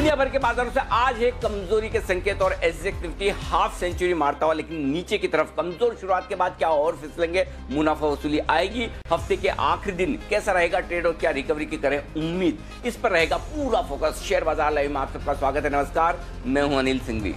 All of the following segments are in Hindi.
दुनिया भर के बाजारों से आज एक कमजोरी के संकेत और एसजेएक्स निफ्टी हाफ सेंचुरी मारता हुआ लेकिन नीचे की तरफ कमजोर शुरुआत के बाद क्या और फिसलेंगे, मुनाफा वसूली आएगी, हफ्ते के आखिरी दिन कैसा रहेगा ट्रेड और क्या रिकवरी की करें उम्मीद, इस पर रहेगा पूरा फोकस। शेयर बाजार लाइव में आप सबका स्वागत है। नमस्कार, मैं हूं अनिल सिंघवी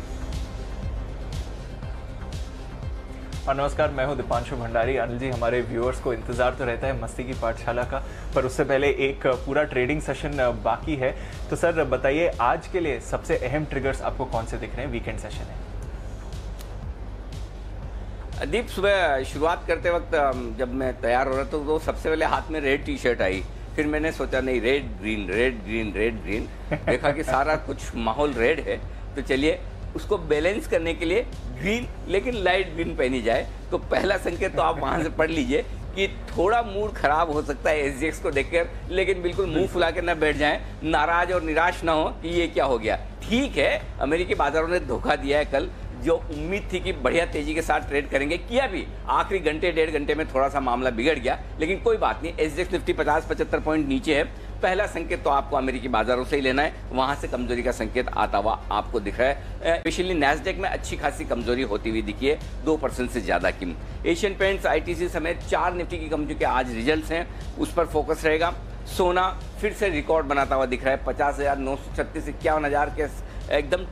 और नमस्कार, मैं हूं दीपांशु भंडारी। अनिल जी, हमारे व्यूअर्स को इंतजार तो रहता है मस्ती की पाठशाला का, पर उससे पहले एक पूरा ट्रेडिंग सेशन बाकी है। तो सर बताइए, आज के लिए सबसे अहम ट्रिगर्स आपको कौन से दिख रहे हैं? वीकेंड सेशन है। दीप, सुबह शुरुआत करते वक्त जब मैं तैयार हो रहा था तो सबसे पहले हाथ में रेड टी शर्ट आई। फिर मैंने सोचा नहीं, red green red green red green, देखा कि सारा कुछ माहौल रेड है, तो चलिए उसको बैलेंस करने के लिए ग्रीन लेकिन लाइट ग्रीन पहनी जाए। तो पहला संकेत तो आप वहां से पढ़ लीजिए कि थोड़ा मूड खराब हो सकता है एसजेएक्स को देखकर, लेकिन बिल्कुल मुंह फुला के न बैठ जाएं, नाराज और निराश ना हो कि ये क्या हो गया। ठीक है, अमेरिकी बाजारों ने धोखा दिया है। कल जो उम्मीद थी कि बढ़िया तेजी के साथ ट्रेड करेंगे, किया भी, आखिरी घंटे डेढ़ घंटे में थोड़ा सा मामला बिगड़ गया, लेकिन कोई बात नहीं। एसजेएक्स निफ्टी 50-75 पॉइंट नीचे है। पहला संकेत तो आपको अमेरिकी बाजारों से ही लेना है, वहां से कमजोरी का संकेत आता हुआ आपको दिख रहा है। स्पेशली नैस्डैक में अच्छी खासी कमजोरी होती हुई दिखी है, 2% से ज्यादा की। एशियन पेंट्स, आईटीसी समेत 4 निफ्टी की कंपनियों के आज रिजल्ट्स हैं, उस पर फोकस रहेगा। सोना फिर से रिकॉर्ड बनाता हुआ दिख रहा है, 50,936 51,000 के एकदम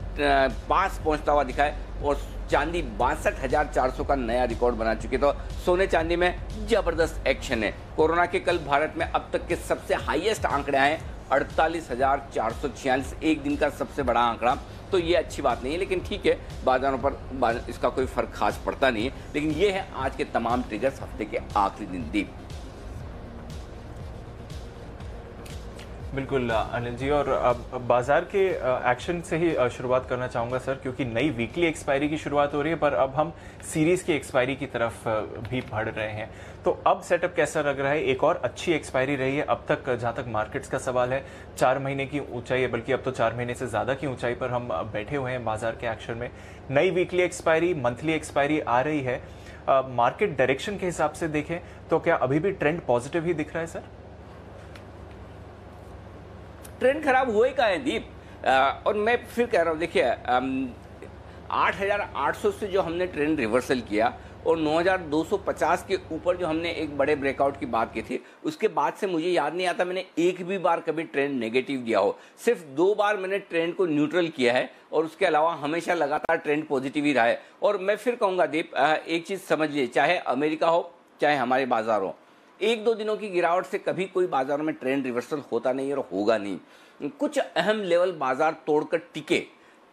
पास पहुंचता हुआ दिखा है, और चांदी 62,400 का नया रिकॉर्ड बना चुकी है। तो सोने चांदी में जबरदस्त एक्शन है। कोरोना के कल भारत में अब तक के सबसे हाईएस्ट आंकड़े आए, 48,446, एक दिन का सबसे बड़ा आंकड़ा। तो ये अच्छी बात नहीं है, लेकिन ठीक है, बाजारों पर इसका कोई फर्क खास पड़ता नहीं है। लेकिन ये है आज के तमाम ट्रिगर्स हफ्ते के आखिरी दिन। दीप, बिल्कुल अनिल जी, और अब बाजार के एक्शन से ही शुरुआत करना चाहूँगा सर, क्योंकि नई वीकली एक्सपायरी की शुरुआत हो रही है, पर अब हम सीरीज़ की एक्सपायरी की तरफ भी बढ़ रहे हैं। तो अब सेटअप कैसा लग रहा है? एक और अच्छी एक्सपायरी रही है अब तक, जहाँ तक मार्केट्स का सवाल है। 4 महीने की ऊंचाई है, बल्कि अब तो 4 महीने से ज़्यादा की ऊंचाई पर हम बैठे हुए हैं बाजार के एक्शन में। नई वीकली एक्सपायरी, मंथली एक्सपायरी आ रही है। मार्केट डायरेक्शन के हिसाब से देखें तो क्या अभी भी ट्रेंड पॉजिटिव ही दिख रहा है सर? ट्रेंड खराब हुए का है दीप, और मैं फिर कह रहा हूँ, देखिए 8,800 से जो हमने ट्रेंड रिवर्सल किया और 9,250 के ऊपर जो हमने एक बड़े ब्रेकआउट की बात की थी, उसके बाद से मुझे याद नहीं आता मैंने एक भी बार कभी ट्रेंड नेगेटिव दिया हो। सिर्फ 2 बार मैंने ट्रेंड को न्यूट्रल किया है, और उसके अलावा हमेशा लगातार ट्रेंड पॉजिटिव ही रहा है। और मैं फिर कहूँगा दीप, एक चीज़ समझ लीजिए, चाहे अमेरिका हो चाहे हमारे बाजार हो, 1-2 दिनों की गिरावट से कभी कोई बाजारों में ट्रेंड रिवर्सल होता नहीं और होगा नहीं। कुछ अहम लेवल बाजार तोड़कर टिके,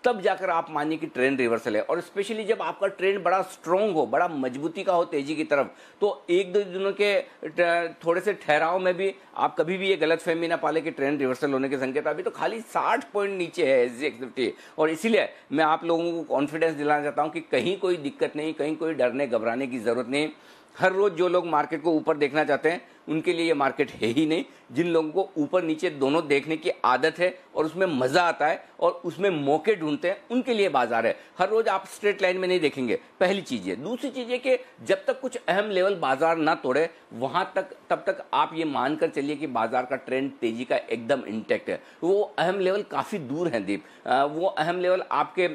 तब जाकर आप मानिए कि ट्रेंड रिवर्सल है। और स्पेशली जब आपका ट्रेंड बड़ा स्ट्रॉन्ग हो, बड़ा मजबूती का हो तेजी की तरफ, तो 1-2 दिनों के थोड़े से ठहराव में भी आप कभी भी ये गलतफहमी ना पाले कि ट्रेंड रिवर्सल होने के संकेत। अभी तो खाली 60 पॉइंट नीचे है एसजेएक्स निफ्टी, और इसीलिए मैं आप लोगों को कॉन्फिडेंस दिलाना चाहता हूँ कि कहीं कोई दिक्कत नहीं, कहीं कोई डरने घबराने की जरूरत नहीं। हर रोज जो लोग मार्केट को ऊपर देखना चाहते हैं उनके लिए ये मार्केट है ही नहीं। जिन लोगों को ऊपर नीचे दोनों देखने की आदत है और उसमें मजा आता है और उसमें मौके ढूंढते हैं, उनके लिए बाजार है। हर रोज आप स्ट्रेट लाइन में नहीं देखेंगे, पहली चीज है। दूसरी चीज है कि जब तक कुछ अहम लेवल बाजार ना तोड़े, वहां तक तब तक आप ये मानकर चलिए कि बाजार का ट्रेंड तेजी का एकदम इंटैक्ट है। वो अहम लेवल काफी दूर है दीप, वो अहम लेवल आपके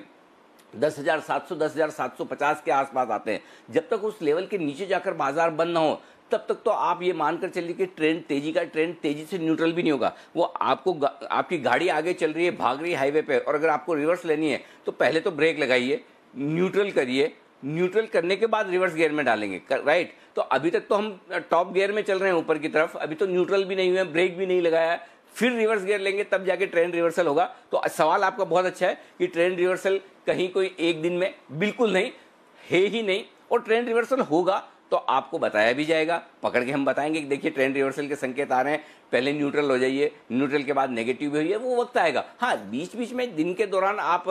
10,700 10,750 के आसपास आते हैं। जब तक उस लेवल के नीचे जाकर बाजार बंद ना हो, तब तक तो आप ये मानकर चलिए कि ट्रेंड तेजी का ट्रेंड तेजी से न्यूट्रल भी नहीं होगा। वो आपको आपकी गाड़ी आगे चल रही है, भाग रही है हाईवे पे, और अगर आपको रिवर्स लेनी है तो पहले तो ब्रेक लगाइए, न्यूट्रल करिए, न्यूट्रल करने के बाद रिवर्स गियर में डालेंगे, राइट। तो अभी तक तो हम टॉप गियर में चल रहे हैं ऊपर की तरफ, अभी तो न्यूट्रल भी नहीं हुए, ब्रेक भी नहीं लगाया, फिर रिवर्स गियर लेंगे तब जाके ट्रेंड रिवर्सल होगा। तो सवाल आपका बहुत अच्छा है कि ट्रेंड रिवर्सल कहीं कोई एक दिन में, बिल्कुल नहीं है ही नहीं, और ट्रेंड रिवर्सल होगा तो आपको बताया भी जाएगा, पकड़ के हम बताएंगे कि देखिए ट्रेंड रिवर्सल के संकेत आ रहे हैं, पहले न्यूट्रल हो जाइए, न्यूट्रल के बाद नेगेटिव भी होइए, वो वक्त आएगा। हाँ, बीच बीच में दिन के दौरान आप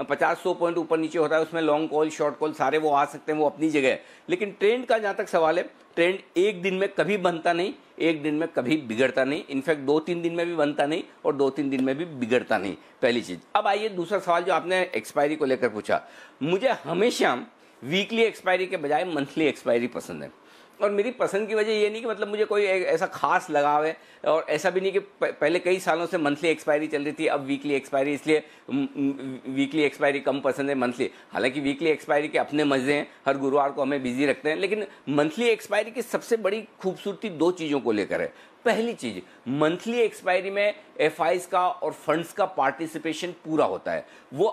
50-100 पॉइंट ऊपर नीचे होता है, उसमें लॉन्ग कॉल शॉर्ट कॉल सारे वो आ सकते हैं, वो अपनी जगह है। लेकिन ट्रेंड का जहां तक सवाल है, ट्रेंड एक दिन में कभी बनता नहीं, एक दिन में कभी बिगड़ता नहीं, इनफैक्ट 2-3 दिन में भी बनता नहीं और 2-3 दिन में भी बिगड़ता नहीं, पहली चीज। अब आइए दूसरा सवाल जो आपने एक्सपायरी को लेकर पूछा। मुझे हमेशा वीकली एक्सपायरी के बजाय मंथली एक्सपायरी पसंद है। और मेरी पसंद की वजह ये नहीं कि मतलब मुझे कोई ऐसा खास लगाव है, और ऐसा भी नहीं कि पहले कई सालों से मंथली एक्सपायरी चल रही थी, अब वीकली एक्सपायरी, इसलिए वीकली एक्सपायरी कम पसंद है मंथली। हालांकि वीकली एक्सपायरी के अपने मजे हैं, हर गुरुवार को हमें बिजी रखते हैं, लेकिन मंथली एक्सपायरी की सबसे बड़ी खूबसूरती दो चीज़ों को लेकर है। पहली चीज, मंथली एक्सपायरी में एफआईज का और फंड्स का पार्टिसिपेशन पूरा होता है। वो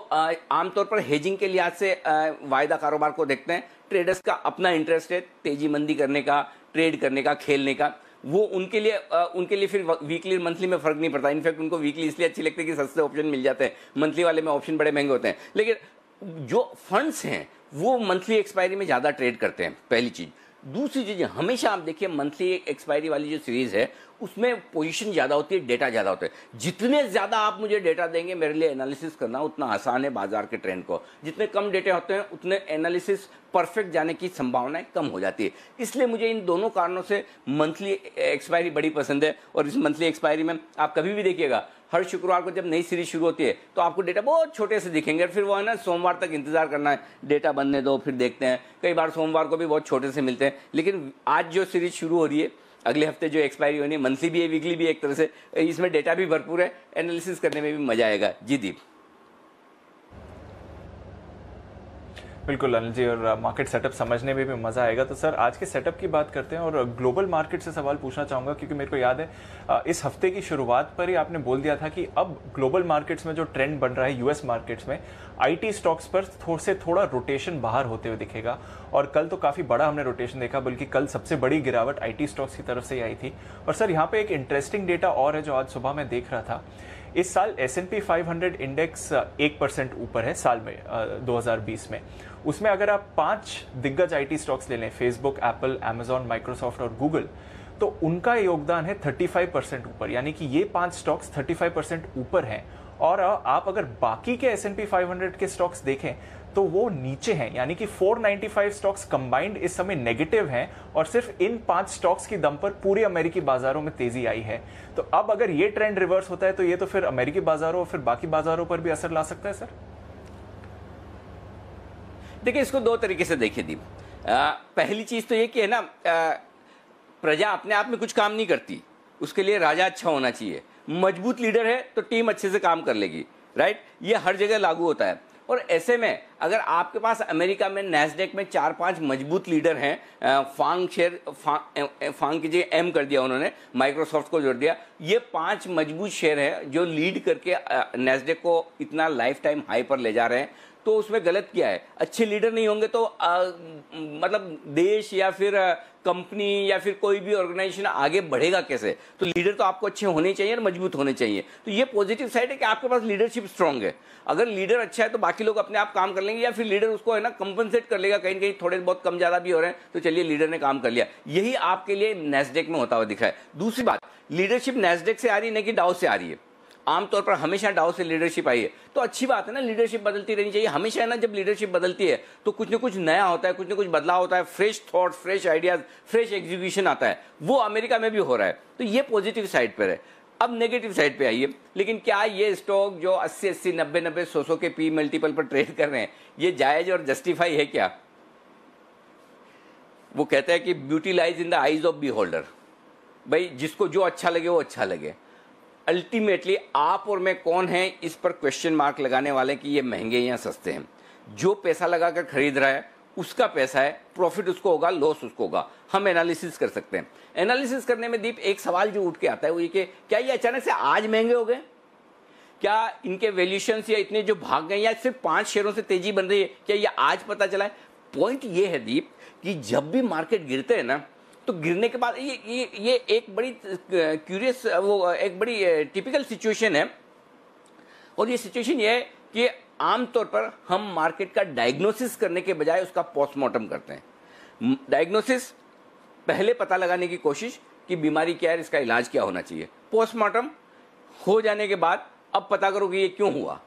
आमतौर पर हेजिंग के लिहाज से वायदा कारोबार को देखते हैं। ट्रेडर्स का अपना इंटरेस्ट है तेजी मंदी करने का, ट्रेड करने का, खेलने का। वो उनके लिए फिर वीकली मंथली में फर्क नहीं पड़ता। इनफैक्ट उनको वीकली इसलिए अच्छी लगती है कि सस्ते ऑप्शन मिल जाते हैं, मंथली वाले में ऑप्शन बड़े महंगे होते हैं। लेकिन जो फंड्स हैं वो मंथली एक्सपायरी में ज़्यादा ट्रेड करते हैं, पहली चीज़। दूसरी चीज़, हमेशा आप देखिए मंथली एक्सपायरी वाली जो सीरीज है उसमें पोजीशन ज़्यादा होती है, डेटा ज़्यादा होता है। जितने ज़्यादा आप मुझे डेटा देंगे मेरे लिए एनालिसिस करना उतना आसान है बाजार के ट्रेंड को। जितने कम डेटा होते हैं उतने एनालिसिस परफेक्ट जाने की संभावनाएं कम हो जाती है। इसलिए मुझे इन दोनों कारणों से मंथली एक्सपायरी बड़ी पसंद है। और इस मंथली एक्सपायरी में आप कभी भी देखिएगा, हर शुक्रवार को जब नई सीरीज शुरू होती है तो आपको डेटा बहुत छोटे से दिखेंगे, फिर वो है ना सोमवार तक इंतजार करना है, डेटा बनने दो फिर देखते हैं। कई बार सोमवार को भी बहुत छोटे से मिलते हैं। लेकिन आज जो सीरीज शुरू हो रही है, अगले हफ्ते जो एक्सपायरी होनी है, मंथली भी है वीकली भी, एक तरह से इसमें डेटा भी भरपूर है, एनालिसिस करने में भी मजा आएगा। जी दीप। बिल्कुल अनिल जी, और मार्केट सेटअप समझने में भी मज़ा आएगा। तो सर आज के सेटअप की बात करते हैं और ग्लोबल मार्केट से सवाल पूछना चाहूँगा, क्योंकि मेरे को याद है इस हफ्ते की शुरुआत पर ही आपने बोल दिया था कि अब ग्लोबल मार्केट्स में जो ट्रेंड बन रहा है यूएस मार्केट्स में, आईटी स्टॉक्स पर थोड़ा रोटेशन बाहर होते हुए दिखेगा। और कल तो काफ़ी बड़ा हमने रोटेशन देखा, बल्कि कल सबसे बड़ी गिरावट आईटी स्टॉक्स की तरफ से आई थी। और सर यहाँ पे एक इंटरेस्टिंग डेटा और है जो आज सुबह मैं देख रहा था। इस साल S&P 500 इंडेक्स 1% ऊपर है साल में 2020 में। उसमें अगर आप 5 दिग्गज आईटी स्टॉक्स ले लें, फेसबुक, एप्पल, अमेजॉन, माइक्रोसॉफ्ट और गूगल, तो उनका योगदान है 35% ऊपर। यानी कि ये 5 स्टॉक्स 35% ऊपर हैं। और आप अगर बाकी के S&P 500 के स्टॉक्स देखें तो वो नीचे हैं, यानी कि 495 स्टॉक्स कंबाइंड इस समय नेगेटिव हैं। और सिर्फ इन 5 स्टॉक्स की दम पर पूरे अमेरिकी बाजारों में तेजी आई है। तो अब अगर ये ट्रेंड रिवर्स होता है तो ये तो फिर अमेरिकी बाजारों और फिर बाकी बाजारों पर भी असर ला सकता है सर। देखिए, इसको दो तरीके से देखिए दीप। पहली चीज तो ये कि है ना, प्रजा अपने आप में कुछ काम नहीं करती, उसके लिए राजा अच्छा होना चाहिए। मजबूत लीडर है तो टीम अच्छे से काम कर लेगी, राइट। ये हर जगह लागू होता है। और ऐसे में अगर आपके पास अमेरिका में नैस्डैक में 4-5 मजबूत लीडर हैं, फांग की जगह एम कर दिया उन्होंने, माइक्रोसॉफ्ट को जोड़ दिया, ये 5 मजबूत शेयर है जो लीड करके नैस्डैक को इतना लाइफ टाइम हाई पर ले जा रहे हैं। तो उसमें गलत क्या है? अच्छे लीडर नहीं होंगे तो मतलब देश या फिर कंपनी या फिर कोई भी ऑर्गेनाइजेशन आगे बढ़ेगा कैसे? तो लीडर तो आपको अच्छे होने चाहिए और मजबूत होने चाहिए। तो ये पॉजिटिव साइड है कि आपके पास लीडरशिप स्ट्रांग है। अगर लीडर अच्छा है तो बाकी लोग अपने आप काम कर लेंगे, या फिर लीडर उसको है ना कंपनसेट कर लेगा, कहीं कहीं थोड़े बहुत कम ज्यादा भी हो रहे हैं तो चलिए लीडर ने काम कर लिया। यही आपके लिए नैस्डैक में होता हुआ दिखा है। दूसरी बात, लीडरशिप नैस्डैक से आ रही है नहीं कि डाउ से आ रही है। आमतौर पर हमेशा डाउ से लीडरशिप आई है, तो अच्छी बात है ना, लीडरशिप बदलती रहनी चाहिए हमेशा। है ना, जब लीडरशिप बदलती है तो कुछ ना कुछ नया होता है, कुछ ना कुछ बदलाव होता है, fresh thought, fresh ideas, fresh execution आता है। वो अमेरिका में भी हो रहा है। तो ये पॉजिटिव साइड पर है। अब नेगेटिव साइड पे आइए, लेकिन क्या ये स्टॉक जो 80-80, 90-90, 100 के पी मल्टीपल पर ट्रेड कर रहे हैं, ये जायज और जस्टिफाई है क्या? वो कहते हैं कि beauty lies in the eyes of beholder. भाई जिसको जो अच्छा लगे वो अच्छा लगे। अल्टीमेटली आप और मैं कौन है इस पर क्वेश्चन मार्क लगाने वाले कि ये महंगे या सस्ते हैं। जो पैसा लगाकर खरीद रहा है उसका पैसा है, प्रॉफिट उसको होगा, लॉस उसको होगा। हम एनालिसिस कर सकते हैं। एनालिसिस करने में दीप एक सवाल जो उठ के आता है वो ये कि क्या ये अचानक से आज महंगे हो गए? क्या इनके वैल्यूएशंस या इतने जो भाग गए, या सिर्फ 5 शेयरों से तेजी बन रही है, क्या ये आज पता चला है? पॉइंट ये है दीप कि जब भी मार्केट गिरते हैं ना, तो गिरने के बाद ये एक बड़ी क्यूरियस, वो एक बड़ी टिपिकल सिचुएशन है। और ये सिचुएशन ये है कि आमतौर पर हम मार्केट का डायग्नोसिस करने के बजाय उसका पोस्टमार्टम करते हैं। डायग्नोसिस पहले पता लगाने की कोशिश कि बीमारी क्या है, इसका इलाज क्या होना चाहिए। पोस्टमार्टम हो जाने के बाद अब पता करो कि ये क्यों हुआ।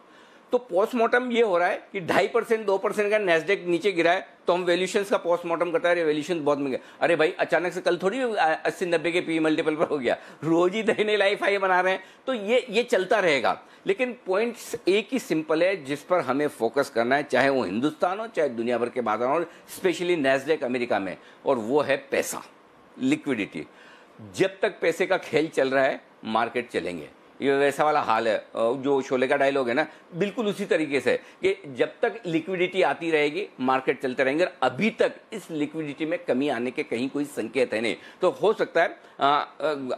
तो पोस्टमार्टम ये हो रहा है कि 2.5% 2% का नैस्डैक नीचे गिरा है तो हम वैल्यूएशंस का पोस्टमार्टम करता है, वैल्यूएशन बहुत महंगे। अरे भाई अचानक से कल थोड़ी 80-90 के पी मल्टीपल पर हो गया, रोज ही नए लाइफ हाई बना रहे हैं, तो ये चलता रहेगा। लेकिन पॉइंट्स एक ही सिंपल है जिस पर हमें फोकस करना है, चाहे वो हिंदुस्तान हो चाहे दुनिया भर के बाजार हो, स्पेशली नैस्डैक अमेरिका में, और वो है पैसा, लिक्विडिटी। जब तक पैसे का खेल चल रहा है मार्केट चलेंगे। ये वैसा वाला हाल है जो शोले का डायलॉग है ना, बिल्कुल उसी तरीके से कि जब तक लिक्विडिटी आती रहेगी मार्केट चलते रहेंगे। और अभी तक इस लिक्विडिटी में कमी आने के कहीं कोई संकेत है नहीं। तो हो सकता है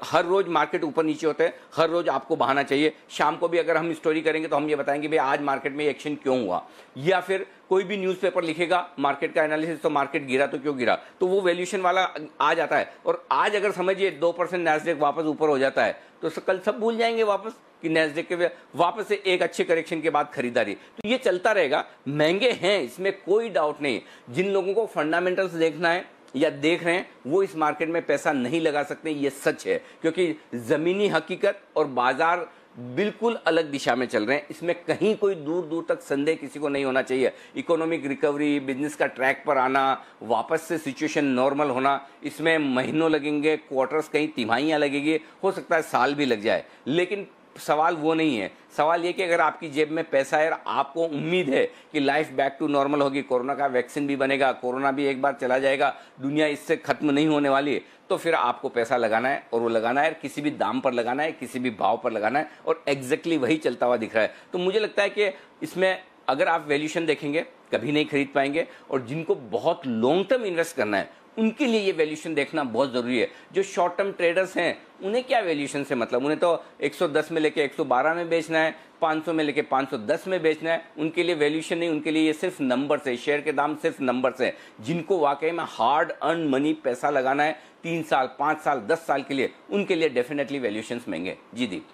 हर रोज मार्केट ऊपर नीचे होते हैं, हर रोज आपको बहाना चाहिए। शाम को भी अगर हम स्टोरी करेंगे तो हम ये बताएंगे भाई आज मार्केट में एक्शन क्यों हुआ, या फिर कोई भी न्यूज़पेपर लिखेगा मार्केट का एनालिसिस तो मार्केट गिरा तो क्यों गिरा, तो वो वैल्यूएशन वाला आ जाता है। और आज अगर समझिए 2% नैस्डैक वापस ऊपर हो जाता है तो कल सब भूल जाएंगे वापस कि नैस्डैक के वापस से एक अच्छे करेक्शन के बाद खरीदारी। तो ये चलता रहेगा। महंगे हैं इसमें कोई डाउट नहीं। जिन लोगों को फंडामेंटल्स देखना है या देख रहे हैं वो इस मार्केट में पैसा नहीं लगा सकते, ये सच है, क्योंकि जमीनी हकीकत और बाजार बिल्कुल अलग दिशा में चल रहे हैं। इसमें कहीं कोई दूर दूर तक संदेह किसी को नहीं होना चाहिए। इकोनॉमिक रिकवरी, बिजनेस का ट्रैक पर आना, वापस से सिचुएशन नॉर्मल होना, इसमें महीनों लगेंगे, क्वार्टर्स, कहीं तिमाहियां लगेगी, हो सकता है साल भी लग जाए। लेकिन सवाल वो नहीं है। सवाल ये कि अगर आपकी जेब में पैसा है और आपको उम्मीद है कि लाइफ बैक टू नॉर्मल होगी, कोरोना का वैक्सीन भी बनेगा, कोरोना भी एक बार चला जाएगा, दुनिया इससे खत्म नहीं होने वाली है, तो फिर आपको पैसा लगाना है। और वो लगाना है किसी भी दाम पर लगाना है, किसी भी भाव पर लगाना है, और एग्जैक्टली वही चलता हुआ दिख रहा है। तो मुझे लगता है कि इसमें अगर आप वैल्यूएशन देखेंगे कभी नहीं खरीद पाएंगे। और जिनको बहुत लॉन्ग टर्म इन्वेस्ट करना है उनके लिए ये वैल्यूएशन देखना बहुत जरूरी है। जो शॉर्ट टर्म ट्रेडर्स हैं उन्हें क्या वैल्यूएशन से मतलब, उन्हें तो 110 में लेके 112 में बेचना है, 500 में लेके 510 में बेचना है। उनके लिए वैल्यूएशन नहीं, उनके लिए ये सिर्फ नंबर्स है, शेयर के दाम सिर्फ नंबर्स हैं। जिनको वाकई में हार्ड अर्न मनी पैसा लगाना है 3 साल 5 साल 10 साल के लिए, उनके लिए डेफिनेटली वैल्यूएशंस महंगे। जी दीप।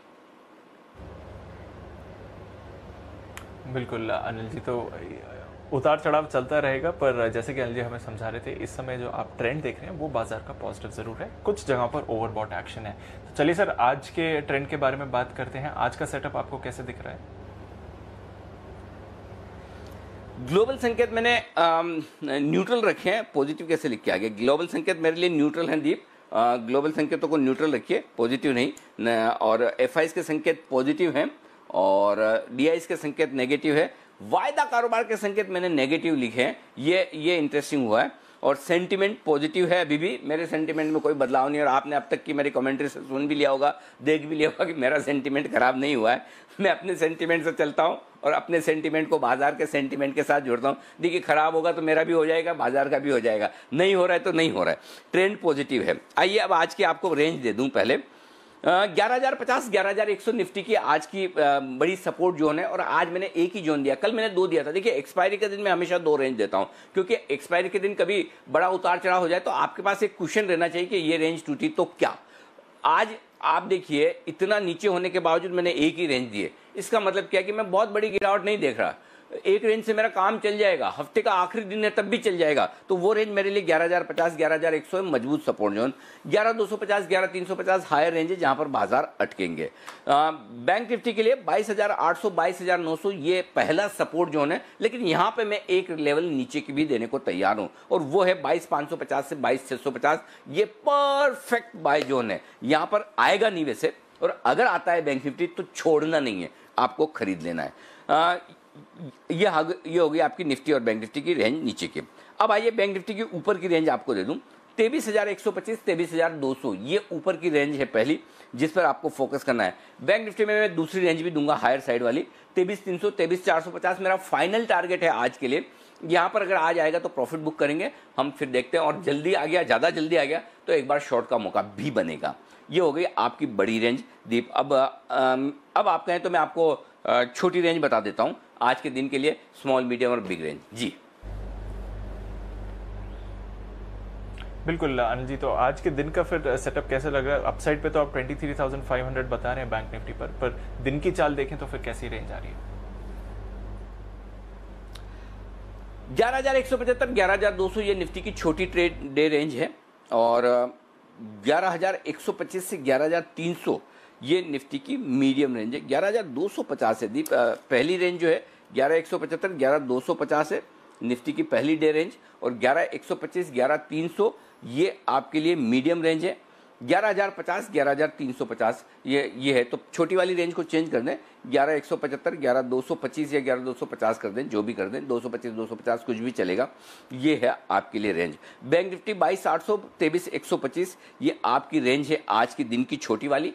बिल्कुल अनिल जी, तो उतार चढ़ाव चलता रहेगा, पर जैसे कि अनिल जी हमें समझा रहे थे, इस समय जो आप ट्रेंड देख रहे हैं वो बाजार का पॉजिटिव जरूर है, कुछ जगह पर ओवरबॉट एक्शन है। तो चलिए सर, आज के ट्रेंड के बारे में बात करते हैं। आज का सेटअप आपको कैसे दिख रहा है? ग्लोबल संकेत मैंने न्यूट्रल रखे हैं। पॉजिटिव कैसे लिख के आ गया? ग्लोबल संकेत मेरे लिए न्यूट्रल हैं दीप। ग्लोबल संकेतों को न्यूट्रल रखिए, पॉजिटिव नहीं। और एफआईएस के संकेत पॉजिटिव हैं और डीआईएस के संकेत नेगेटिव है। वायदा कारोबार के संकेत मैंने नेगेटिव लिखे हैं। ये इंटरेस्टिंग हुआ है। और सेंटिमेंट पॉजिटिव है। अभी भी मेरे सेंटिमेंट में कोई बदलाव नहीं है। और आपने अब तक की मेरी कमेंट्री से सुन भी लिया होगा, देख भी लिया होगा कि मेरा सेंटिमेंट खराब नहीं हुआ है। मैं अपने सेंटिमेंट से चलता हूं और अपने सेंटिमेंट को बाजार के सेंटिमेंट के साथ जोड़ता हूं। देखिए, खराब होगा तो मेरा भी हो जाएगा, बाजार का भी हो जाएगा, नहीं हो रहा है तो नहीं हो रहा है। ट्रेंड पॉजिटिव है। आइए अब आज की आपको रेंज दे दूं। पहले 11,050 11,100 निफ्टी की आज की बड़ी सपोर्ट जोन है। और आज मैंने एक ही जोन दिया, कल मैंने 2 दिया था। देखिए, एक्सपायरी के दिन मैं हमेशा 2 रेंज देता हूं, क्योंकि एक्सपायरी के दिन कभी बड़ा उतार चढ़ाव हो जाए तो आपके पास एक क्वेश्चन रहना चाहिए कि ये रेंज टूटी तो क्या। आज आप देखिए, इतना नीचे होने के बावजूद मैंने एक ही रेंज दिए। इसका मतलब क्या है कि मैं बहुत बड़ी गिरावट नहीं देख रहा। एक रेंज से मेरा काम चल जाएगा, हफ्ते का आखिरी दिन है तब भी चल जाएगा। तो वो रेंज मेरे लिए 11,050 11,100 है, मजबूत सपोर्ट जोन। 11,250 11,350 हायर रेंज है जहां पर बाजार अटकेंगे। बैंक निफ्टी के लिए 22,800 22,900 ये पहला सपोर्ट जोन है। लेकिन यहां पे मैं एक लेवल नीचे की भी देने को तैयार हूं, और वो है 22,550 से 22,650। ये परफेक्ट बाय जोन है, यहां पर आएगा नहीं वैसे। और अगर आता है बैंक निफ्टी तो छोड़ना नहीं है, आपको खरीद लेना है। ये हो गई आपकी निफ्टी और बैंक निफ्टी की रेंज नीचे की। अब आइए बैंक निफ्टी की ऊपर की रेंज आपको दे दूं। 23,125 23,200 ये ऊपर की रेंज है पहली, जिस पर आपको फोकस करना है। बैंक निफ्टी में मैं दूसरी रेंज भी दूंगा, हायर साइड वाली 23,300 23,450 मेरा फाइनल टारगेट है आज के लिए। यहां पर अगर आ जाएगा तो प्रॉफिट बुक करेंगे हम, फिर देखते हैं। और जल्दी आ गया, ज्यादा जल्दी आ गया तो एक बार शॉर्ट का मौका भी बनेगा। ये हो गई आपकी बड़ी रेंज दीप। अब आप कहें तो मैं आपको छोटी रेंज बता देता हूं आज के दिन के लिए, स्मॉल मीडियम और बिग रेंज। जी बिल्कुल अनिल जी, तो आज के दिन का फिर सेटअप कैसे लग रहा है? अपसाइड पे तो आप 23,500 बता रहे हैं बैंक निफ्टी पर दिन की चाल देखें तो फिर कैसी रेंज आ रही है? 11,175 11,200 ये निफ्टी की छोटी ट्रेड डे रेंज है। और 11,125 से 11,300 ये निफ्टी की मीडियम रेंज है। 11,250 है दीप, पहली रेंज जो है 11,175, 11,250 है निफ्टी की पहली डे रेंज, और 11,125, 11,300 ये आपके लिए मीडियम रेंज है। 11,050, 11,350 ये है। तो छोटी वाली रेंज को चेंज कर दें, 11,175, 11,225 या 11,250 कर दें, जो भी कर दें, 225, 250 कुछ भी चलेगा। ये है आपके लिए रेंज। बैंक निफ्टी 22,800, 23,125 ये आपकी रेंज है आज के दिन की छोटी वाली।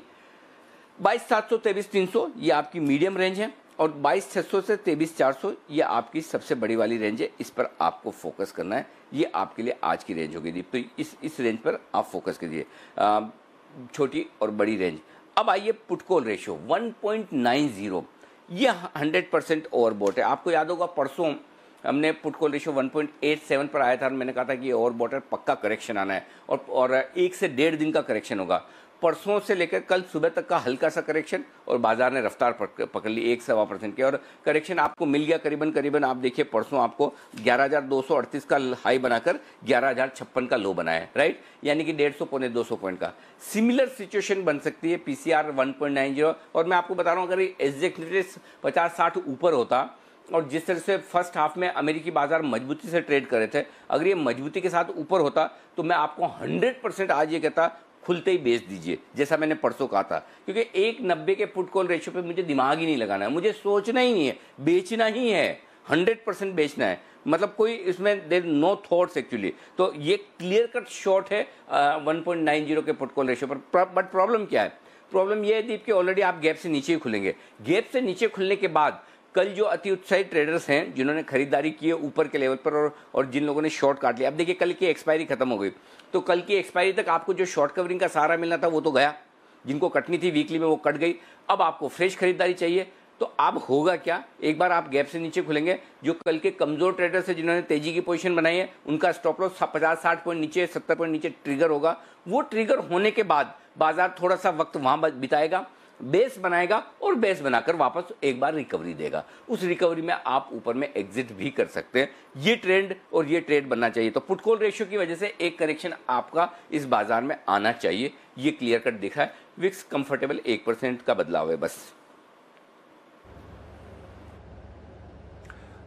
22,700, 23,300 ये आपकी मीडियम रेंज है, और 22,600 से 23,400 ये आपकी सबसे बड़ी वाली रेंज है। इस पर आपको फोकस करना है, ये आपके लिए आज की रेंज होगी। तो इस रेंज पर आप फोकस कीजिए, छोटी और बड़ी रेंज। अब आइए पुट कॉल रेशियो 1.90, ये 100% ओवरबॉट है। आपको याद होगा परसों हमने पुट कॉल रेशियो 1.87 पर आया था, मैंने कहा था कि ओवरबॉट है, पक्का करेक्शन आना है, और 1 से 1.5 दिन का करेक्शन होगा। परसों से लेकर कल सुबह तक का हल्का सा करेक्शन, और बाजार ने रफ्तार पकड़ ली 1-1.25% की, और करेक्शन आपको मिल गया करीबन आप देखिए परसों आपको 11,238 का हाई बनाकर 11,056 का लो बनाया है, राइट, यानी कि 150 पौने 200 पॉइंट का। सिमिलर सिचुएशन बन सकती है पीसीआर 1.90, और मैं आपको बता रहा हूँ अगर एग्जैक्टली 50-60 ऊपर होता, और जिस तरह से फर्स्ट हाफ में अमेरिकी बाजार मजबूती से ट्रेड कर रहे थे, अगर ये मजबूती के साथ ऊपर होता तो मैं आपको 100% आज ये कहता खुलते ही बेच दीजिए, जैसा मैंने परसों कहा था। क्योंकि 1.90 के पुट कॉल रेशियो पे मुझे दिमाग ही नहीं लगाना है, मुझे सोचना ही नहीं है, बेचना ही है, 100% बेचना है। मतलब कोई इसमें देयर नो थॉट्स एक्चुअली। तो ये क्लियर कट शॉर्ट है 1.90 के पुट कॉल रेशियो पर। बट प्रॉब्लम क्या है? प्रॉब्लम ये है दीप कि ऑलरेडी आप गैप से नीचे ही खुलेंगे। गैप से नीचे खुलने के बाद कल जो अति उत्साहित ट्रेडर्स हैं जिन्होंने खरीदारी की है ऊपर के लेवल पर, और जिन लोगों ने शॉर्ट काट लिया, अब देखिए कल की एक्सपायरी खत्म हो गई, तो कल की एक्सपायरी तक आपको जो शॉर्ट कवरिंग का सहारा मिलना था वो तो गया, जिनको कटनी थी वीकली में वो कट गई। अब आपको फ्रेश खरीदारी चाहिए, तो अब होगा क्या, एक बार आप गैप से नीचे खुलेंगे, जो कल के कमजोर ट्रेडर्स है जिन्होंने तेजी की पोजीशन बनाई है, उनका स्टॉप लॉस 50-60 पॉइंट नीचे, 70 पॉइंट नीचे ट्रिगर होगा। वो ट्रिगर होने के बाद बाजार थोड़ा सा वक्त वहां बिताएगा, बेस बनाएगा, और बेस बनाकर वापस एक बार रिकवरी देगा। उस रिकवरी में आप ऊपर में एग्जिट भी कर सकते हैं। ये ट्रेंड और ये ट्रेड बनना चाहिए। तो पुट कॉल रेशियो की वजह से एक करेक्शन आपका इस बाजार में आना चाहिए, ये क्लियर कट दिखा है। विक्स कंफर्टेबल 1% का बदलाव है बस।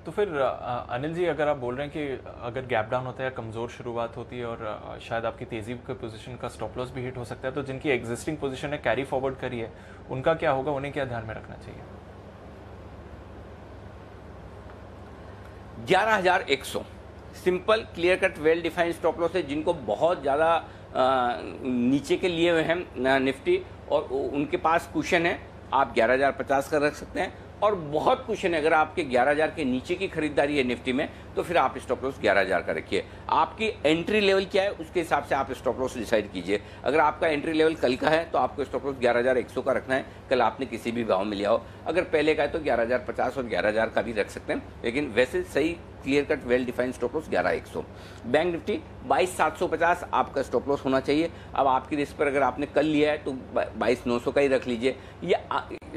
तो फिर अनिल जी, अगर आप बोल रहे हैं कि अगर गैप डाउन होता है या कमज़ोर शुरुआत होती है और शायद आपकी तेज़ी के पोजीशन का स्टॉप लॉस भी हिट हो सकता है, तो जिनकी एग्जिस्टिंग पोजीशन है कैरी फॉरवर्ड करी है, उनका क्या होगा, उन्हें क्या ध्यान में रखना चाहिए? 11,100 simple clear cut well defined stop loss है। जिनको बहुत ज़्यादा नीचे के लिए हुए हैं निफ्टी और उनके पास कुशन है, आप 11,050 का रख सकते हैं। और बहुत कुशन है, अगर आपके 11,000 के नीचे की खरीदारी है निफ्टी में, तो फिर आप स्टॉप लॉस 11,000 का रखिए। आपकी एंट्री लेवल क्या है उसके हिसाब से आप स्टॉप लॉस डिसाइड कीजिए। अगर आपका एंट्री लेवल कल का है तो आपको स्टॉप लॉस 11,100 का रखना है, कल आपने किसी भी भाव में लिया हो। अगर पहले का है तो 11,050 और 11,000 का भी रख सकते हैं, लेकिन वैसे सही clear cut well defined stop loss 11,100। Bank Nifty 22,750 आपका स्टॉप लॉस होना चाहिए। अब आपकी रिस्क पर अगर आपने कल लिया है तो 22,900 का ही रख लीजिए। ये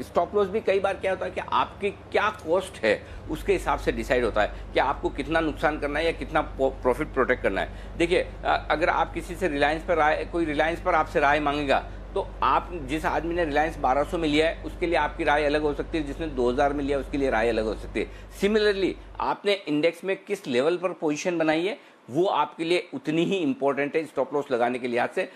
स्टॉप लॉस भी कई बार क्या होता है कि आपकी क्या कॉस्ट है उसके हिसाब से डिसाइड होता है कि आपको कितना नुकसान करना है या कितना प्रॉफिट प्रोटेक्ट करना है। देखिए अगर आप किसी से रिलायंस पर कोई रिलायंस पर आपसे राय मांगेगा, तो आप जिस आदमी ने रिलायंस 1200 में लिया है उसके लिए आपकी राय अलग हो सकती है, जिसने 2000 में लिया उसके लिए राय अलग हो सकती है। सिमिलरली आपने इंडेक्स में किस लेवल पर पोजीशन बनाई है वो आपके लिए उतनी ही इंपॉर्टेंट है स्टॉप लॉस लगाने के लिहाज से।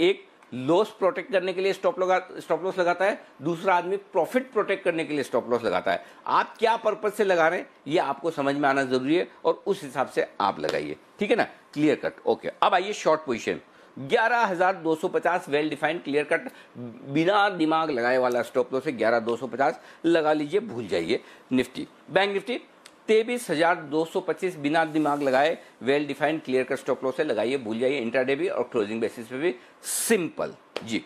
एक लॉस प्रोटेक्ट करने के लिए स्टॉप लॉस लगाता है, दूसरा आदमी प्रॉफिट प्रोटेक्ट करने के लिए स्टॉप लॉस लगाता है। आप क्या पर्पज से लगा रहे हैं ये आपको समझ में आना जरूरी है और उस हिसाब से आप लगाइए, ठीक है ना, क्लियर कट। ओके, अब आइए short position 11,250 well defined clear cut बिना दिमाग लगाए वाला स्टॉप लॉस है 11,250 लगा लीजिए, भूल जाइए। निफ्टी बैंक निफ्टी 23,225 बिना दिमाग लगाए well defined clear cut stop loss है, लगाइए, भूल जाइए। इंट्राडे भी और क्लोजिंग बेसिस पे भी सिंपल जी।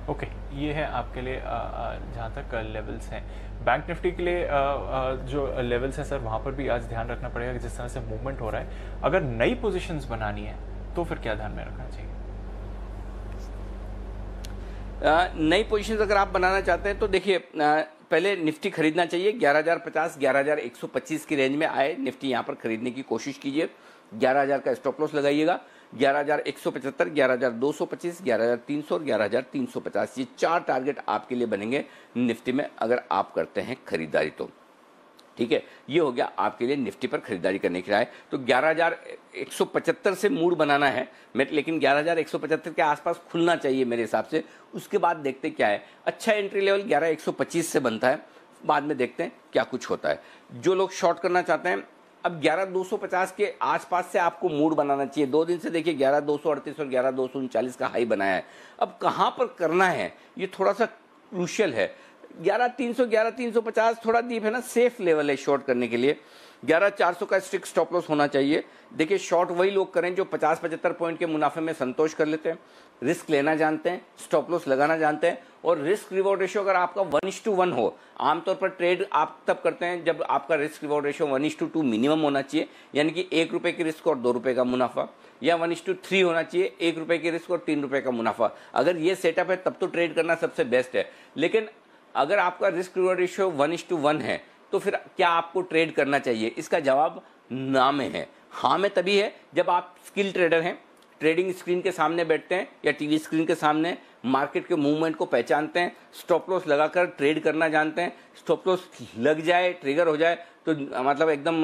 ओके, ये है आपके लिए जहाँ तक लेवल्स हैं। बैंक निफ्टी के लिए जो लेवल्स हैं सर, वहाँ पर भी आज ध्यान रखना पड़ेगा कि जिस तरह से मूवमेंट हो रहा है, अगर नई पोजीशंस बनानी है तो फिर क्या ध्यान में रखना चाहिए? नई पोजीशंस अगर आप बनाना चाहते हैं तो देखिए पहले निफ्टी खरीदना चाहिए। 11,050 11,125 की रेंज में आए निफ्टी, यहाँ पर खरीदने की कोशिश कीजिए। 11,000 का स्टॉप लॉस लगाइएगा। 11,175, 11,225, 11,300 और 11,350, ये 4 टारगेट आपके लिए बनेंगे निफ्टी में अगर आप करते हैं खरीदारी तो। ठीक है, ये हो गया आपके लिए निफ्टी पर खरीदारी करने की राय। तो 11,175 से मूड बनाना है, लेकिन 11,175 के आसपास खुलना चाहिए मेरे हिसाब से। उसके बाद देखते क्या है, अच्छा एंट्री लेवल 11,125 से बनता है, बाद में देखते हैं क्या कुछ होता है। जो लोग शॉर्ट करना चाहते हैं, अब 11,250 के आसपास से आपको मूड बनाना चाहिए। 2 दिन से देखिए 11,238 और 11,239 का हाई बनाया है। अब कहाँ पर करना है ये थोड़ा सा क्रूशियल है। 11,300 11,350 थोड़ा डीप है ना, सेफ लेवल है शॉर्ट करने के लिए। 11,400 का स्ट्रिक्ट स्टॉप लॉस होना चाहिए। देखिए शॉर्ट वही लोग करें जो 50-75 पॉइंट के मुनाफे में संतोष कर लेते हैं, रिस्क लेना जानते हैं, स्टॉप लॉस लगाना जानते हैं, और रिस्क रिवॉर्ड रेशियो अगर आपका 1:1 हो। आमतौर पर ट्रेड आप तब करते हैं जब आपका रिस्क रिवॉर्ड रेशियो 1:2 मिनिमम होना चाहिए, यानी कि 1 रुपये की रिस्क और 2 रुपये का मुनाफा, या 1:3 होना चाहिए, 1 रुपये की रिस्क और 3 रुपये का मुनाफा। अगर ये सेटअप है तब तो ट्रेड करना सबसे बेस्ट है। लेकिन अगर आपका रिस्क रिवॉर्ड रेशियो 1:1 है तो फिर क्या आपको ट्रेड करना चाहिए? इसका जवाब ना में है। हाँ में तभी है जब आप स्किल ट्रेडर हैं, ट्रेडिंग स्क्रीन के सामने बैठते हैं या टीवी स्क्रीन के सामने, मार्केट के मूवमेंट को पहचानते हैं, स्टॉप लॉस लगाकर ट्रेड करना जानते हैं। स्टॉप लॉस लग जाए, ट्रिगर हो जाए तो मतलब एकदम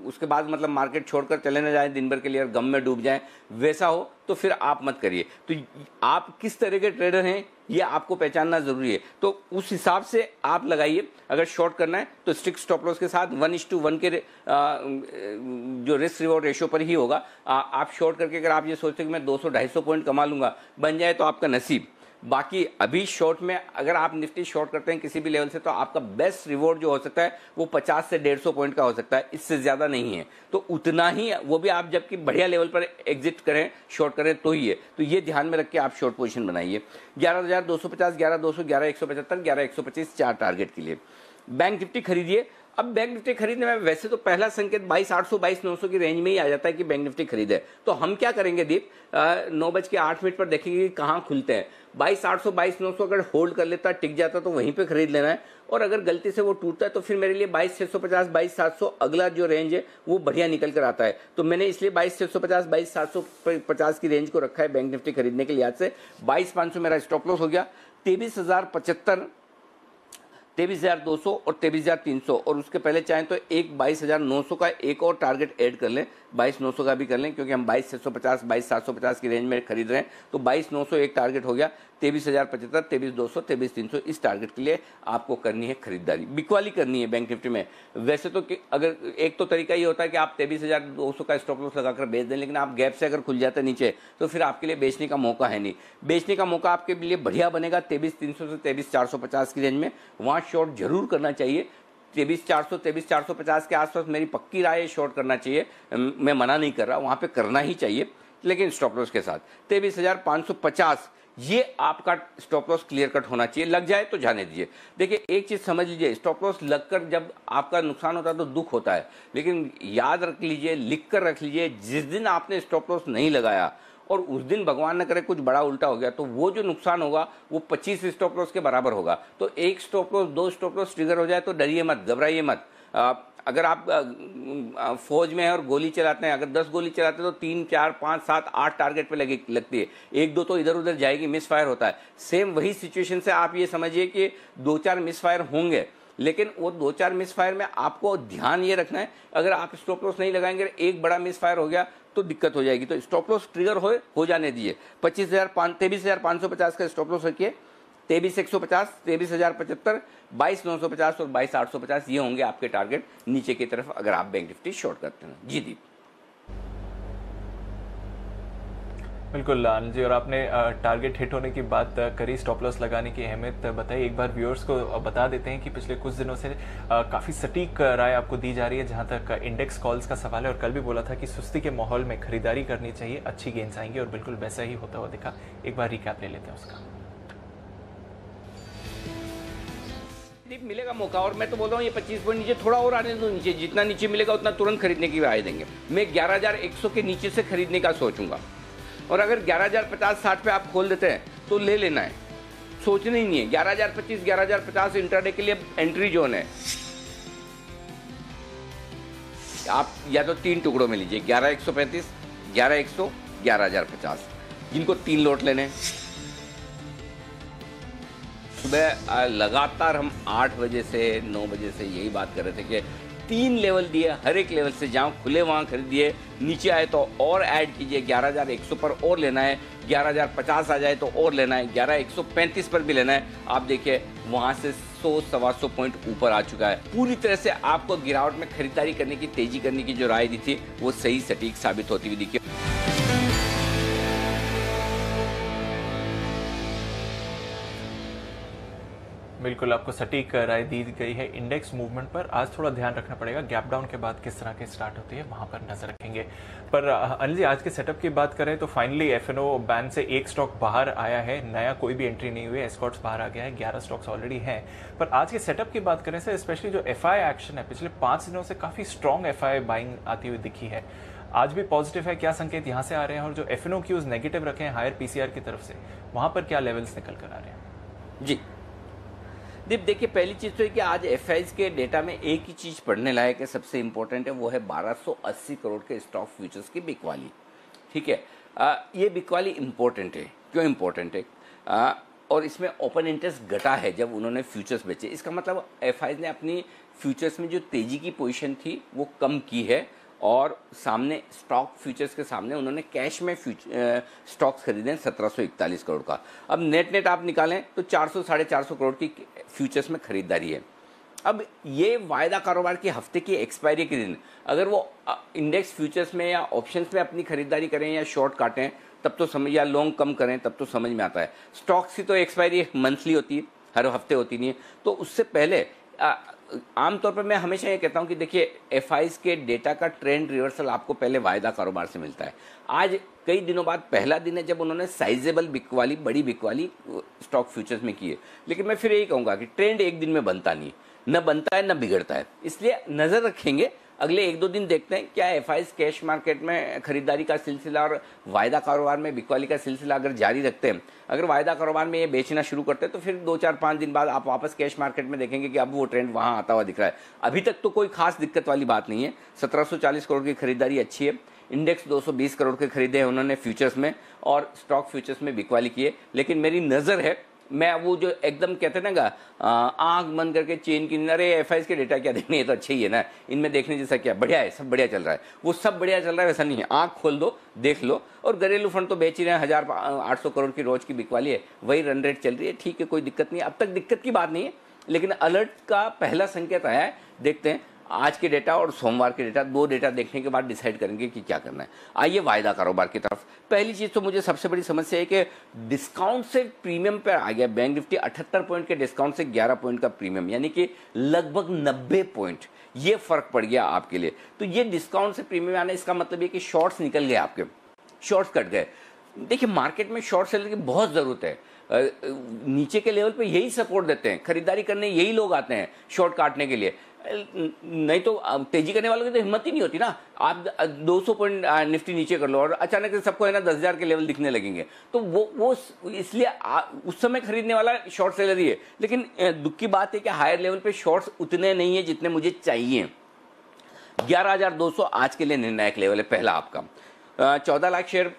उसके बाद मतलब मार्केट छोड़कर चले ना जाए दिन भर के लिए और गम में डूब जाए, वैसा हो तो फिर आप मत करिए। तो आप किस तरह के ट्रेडर हैं ये आपको पहचानना जरूरी है, तो उस हिसाब से आप लगाइए। अगर शॉर्ट करना है तो स्ट्रिक्ट स्टॉप लॉस के साथ 1:1 के जो रिस्क रिवॉर्ड रेशियो पर ही होगा। आप शॉर्ट करके अगर आप ये सोचते हैं कि मैं 200-250 पॉइंट कमा लूंगा, बन जाए तो आपका नसीब। बाकी अभी शॉर्ट में अगर आप निफ्टी शॉर्ट करते हैं किसी भी लेवल से, तो आपका बेस्ट रिवॉर्ड जो हो सकता है वो 50 से 150 पॉइंट का हो सकता है, इससे ज्यादा नहीं है। तो उतना ही, वो भी आप जबकि बढ़िया लेवल पर एग्जिट करें, शॉर्ट करें तो ही है। तो ये ध्यान में रख के आप शॉर्ट पोजीशन बनाइए। 11,250, 11,200, 11,175, 11,125 4 टारगेट के लिए। बैंक निफ्टी खरीदिए। अब बैंक निफ्टी खरीदने में वैसे तो पहला संकेत 22,800 22,900 की रेंज में ही आ जाता है कि बैंक निफ्टी खरीदे। तो हम क्या करेंगे दीप, 9:08 पर देखेंगे कि कहाँ खुलते हैं। 22,800 22,900 अगर होल्ड कर लेता, टिक जाता तो वहीं पे खरीद लेना है, और अगर गलती से वो टूटता है तो फिर मेरे लिए 22,650 22,700 अगला जो रेंज है वो बढ़िया निकल कर आता है। तो मैंने इसलिए 22,650 22,750 की रेंज को रखा है बैंक निफ्टी खरीदने के लिहाज से। 22,500 मेरा स्टॉप लॉस हो गया। 23,075, 23,200 और 23,300, और उसके पहले चाहें तो एक 22,900 का एक और टारगेट ऐड कर लें, 22,900 का भी कर लें, क्योंकि हम 22,650 22,750 की रेंज में खरीद रहे हैं। तो 22,900 एक टारगेट हो गया। 23,075, 23,200, 23,300 इस टारगेट के लिए आपको करनी है खरीदारी, बिकवाली करनी है बैंक निफ्टी में। वैसे तो अगर एक तो तरीका ये होता है कि आप 23,200 का स्टॉप लॉस लगाकर बेच दें, लेकिन आप गैप से अगर खुल जाते नीचे तो फिर आपके लिए बेचने का मौका है नहीं। बेचने का मौका आपके लिए बढ़िया बनेगा 23,300 से 23,450 की रेंज में, वहां शॉर्ट जरूर करना चाहिए। 23,400 23,450 के आसपास मेरी पक्की राय है, शॉर्ट करना चाहिए। मैं मना नहीं कर रहा, वहां पे करना ही चाहिए, लेकिन स्टॉप लॉस के साथ। 23,550 ये आपका स्टॉप लॉस क्लियर कट होना चाहिए। लग जाए तो जाने दीजिए। देखिए एक चीज समझ लीजिए, स्टॉप लॉस लगकर जब आपका नुकसान होता है तो दुख होता है, लेकिन याद रख लीजिए, लिख कर रख लीजिए, जिस दिन आपने स्टॉप लॉस नहीं लगाया और उस दिन भगवान न करे कुछ बड़ा उल्टा हो गया, तो वो जो नुकसान होगा वो 25 स्टॉप लॉस के बराबर होगा। तो एक stop loss, 2 stop loss trigger हो जाए तो डरिए मत, घबराइए मत। अगर आप फौज में हैं और गोली चलाते हैं, अगर 10 गोली चलाते हैं तो 3 4 5 7 8 टारगेट पे लगती है, 1-2 तो इधर उधर जाएगी, मिस फायर होता है। सेम वही सिचुएशन से आप ये समझिए कि 2-4 मिस फायर होंगे, लेकिन वो 2-4 मिस फायर में आपको ध्यान ये रखना है, अगर आप स्टॉप लॉस नहीं लगाएंगे, एक बड़ा मिस फायर हो गया तो दिक्कत हो जाएगी। तो स्टॉप लॉस ट्रिगर हो जाने दीजिए। 23,550 का स्टॉप लॉस रखिए। 23,150, 23,075, 22,950 और 22,850 ये होंगे आपके टारगेट नीचे की तरफ, अगर आप बैंक निफ्टी शॉर्ट करते हैं। जी दीप। बिल्कुल आनंद जी, और आपने टारगेट हिट होने की बात करी, स्टॉप लॉस लगाने की अहमियत बताई। एक बार व्यूअर्स को बता देते हैं कि पिछले कुछ दिनों से काफ़ी सटीक राय आपको दी जा रही है जहां तक इंडेक्स कॉल्स का सवाल है, और कल भी बोला था कि सुस्ती के माहौल में खरीदारी करनी चाहिए, अच्छी गेंस आएंगी, और बिल्कुल वैसा ही होता हुआ दिखा। एक बार रिकैप ले लेते हैं उसका। मिलेगा मौका, और मैं तो बोल रहा हूँ ये 25 पॉइंट नीचे थोड़ा और आने दो, नीचे जितना नीचे मिलेगा उतना तुरंत खरीदने की राय देंगे। मैं 11,100 के नीचे से खरीदने का सोचूंगा, और अगर 11,050-60 पे आप खोल देते हैं तो ले लेना है, सोचना ही नहीं है। 11,025 11,050 इंट्राडे के लिए एंट्री जोन है। आप या तो 3 टुकड़ों में लीजिए, 11,135, 11,100, 11,050। जिनको 3 लॉट लेने हैं, सुबह लगातार हम 8 बजे से 9 बजे से यही बात कर रहे थे कि 3 लेवल दिए, हर एक लेवल से जहाँ खुले वहाँ खरीदिए, नीचे आए तो और ऐड कीजिए, 11,100 पर और लेना है, 11,050 आ जाए तो और लेना है, 11,135 पर भी लेना है। आप देखिए वहाँ से 100-125 पॉइंट ऊपर आ चुका है। पूरी तरह से आपको गिरावट में खरीदारी करने की, तेजी करने की जो राय दी थी वो सही सटीक साबित होती हुई दिखी। बिल्कुल आपको सटीक राय दी गई है इंडेक्स मूवमेंट पर। आज थोड़ा ध्यान रखना पड़ेगा गैप डाउन के बाद किस तरह के स्टार्ट होती है, वहां पर नजर रखेंगे। पर अनिल जी, आज के सेटअप की बात करें तो फाइनली एफएनओ बैन से एक स्टॉक बाहर आया है, नया कोई भी एंट्री नहीं हुई है, एस्कॉर्ट्स बाहर आ गया है, 11 स्टॉक्स ऑलरेडी हैं। पर आज के सेटअप की बात करें सर, स्पेशली जो एफआई एक्शन है, पिछले 5 दिनों से काफी स्ट्रॉन्ग एफआई बाइंग आती हुई दिखी है, आज भी पॉजिटिव है, क्या संकेत यहां से आ रहे हैं? और जो एफएनओ क्यूज नेगेटिव रखे हैं हायर पीसीआर की तरफ से, वहां पर क्या लेवल्स निकल कर आ रहे हैं? जी दीप, देखिए पहली चीज तो है कि आज एफआईज के डेटा में एक ही चीज पढ़ने लायक है, सबसे इंपॉर्टेंट है, वो है 1280 करोड़ के स्टॉक फ्यूचर्स की बिकवाली। ठीक है, ये बिकवाली इंपॉर्टेंट है। क्यों इंपॉर्टेंट है? और इसमें ओपन इंटरेस्ट घटा है जब उन्होंने फ्यूचर्स बेचे। इसका मतलब एफआईज ने अपनी फ्यूचर्स में जो तेजी की पोजीशन थी वो कम की है, और सामने स्टॉक फ्यूचर्स के सामने उन्होंने कैश में स्टॉक्स खरीदे हैं 1741 करोड़ का। अब नेट आप निकालें तो 400-450 करोड़ की फ्यूचर्स में खरीदारी है। अब ये वायदा कारोबार की हफ्ते की एक्सपायरी के दिन अगर वो इंडेक्स फ्यूचर्स में या ऑप्शंस में अपनी खरीदारी करें या शॉर्ट काटें तब तो समझ, या लॉन्ग कम करें तब तो समझ में आता है। स्टॉक्स की तो एक्सपायरी मंथली होती है, हर हफ्ते होती नहीं है। तो उससे पहले आमतौर पर मैं हमेशा ये कहता हूं कि देखिए एफआईज के डेटा का ट्रेंड रिवर्सल आपको पहले वायदा कारोबार से मिलता है। आज कई दिनों बाद पहला दिन है जब उन्होंने साइजेबल बिकवाली, बड़ी बिकवाली स्टॉक फ्यूचर्स में की है। लेकिन मैं फिर यही कहूंगा कि ट्रेंड एक दिन में बनता नहीं, न बनता है न बिगड़ता है, इसलिए नजर रखेंगे। अगले 1-2 दिन देखते हैं क्या एफआईज कैश मार्केट में खरीदारी का सिलसिला और वायदा कारोबार में बिकवाली का सिलसिला अगर जारी रखते हैं। अगर वायदा कारोबार में ये बेचना शुरू करते हैं तो फिर 2-4-5 दिन बाद आप वापस कैश मार्केट में देखेंगे कि अब वो ट्रेंड वहां आता हुआ दिख रहा है। अभी तक तो कोई खास दिक्कत वाली बात नहीं है। 1740 करोड़ की खरीदारी अच्छी है, इंडेक्स 220 करोड़ के खरीदे हैं उन्होंने फ्यूचर्स में, और स्टॉक फ्यूचर्स में बिकवाली की है। लेकिन मेरी नजर है, मैं वो जो एकदम कहते हैं ना आंख बंद करके चेन की, अरे एफआईज के डेटा क्या देखने, ये तो अच्छे ही है ना, इनमें देखने जैसा क्या, बढ़िया है, सब बढ़िया चल रहा है, वो सब बढ़िया चल रहा है वैसा नहीं है। आंख खोल दो, देख लो। और घरेलू फंड तो बेच ही रहे हैं, 1800 करोड़ की रोज की बिकवाली है, वही रन रेट चल रही है। ठीक है, कोई दिक्कत नहीं है, अब तक दिक्कत की बात नहीं है। लेकिन अलर्ट का पहला संकेत आया है, देखते हैं आज के डेटा और सोमवार के डेटा, 2 डेटा देखने के बाद डिसाइड करेंगे कि क्या करना है। आइए वायदा कारोबार की तरफ। पहली चीज तो मुझे सबसे बड़ी समस्या है कि डिस्काउंट से प्रीमियम पर आ गया। बैंक निफ्टी 78 पॉइंट के डिस्काउंट से 11 पॉइंट का प्रीमियम, यानी कि लगभग 90 पॉइंट, ये फर्क पड़ गया आपके लिए। तो ये डिस्काउंट से प्रीमियम आना, इसका मतलब ये कि शॉर्ट्स निकल गए, आपके शॉर्ट्स कट गए। देखिए मार्केट में शॉर्ट सेलर की बहुत जरूरत है। नीचे के लेवल पे यही सपोर्ट देते हैं, खरीदारी करने यही लोग आते हैं शॉर्ट काटने के लिए, नहीं तो तेजी करने वालों की तो हिम्मत ही नहीं होती ना। आप 200 पॉइंट निफ्टी नीचे कर लो और अचानक से सबको है ना 10,000 के लेवल दिखने लगेंगे, तो वो इसलिए उस समय खरीदने वाला शॉर्ट सेलर ही है। लेकिन दुख की बात है कि हायर लेवल पे शॉर्ट्स उतने नहीं है जितने मुझे चाहिए। 11,200 आज के लिए निर्णायक लेवल है पहला आपका। 14 लाख शेयर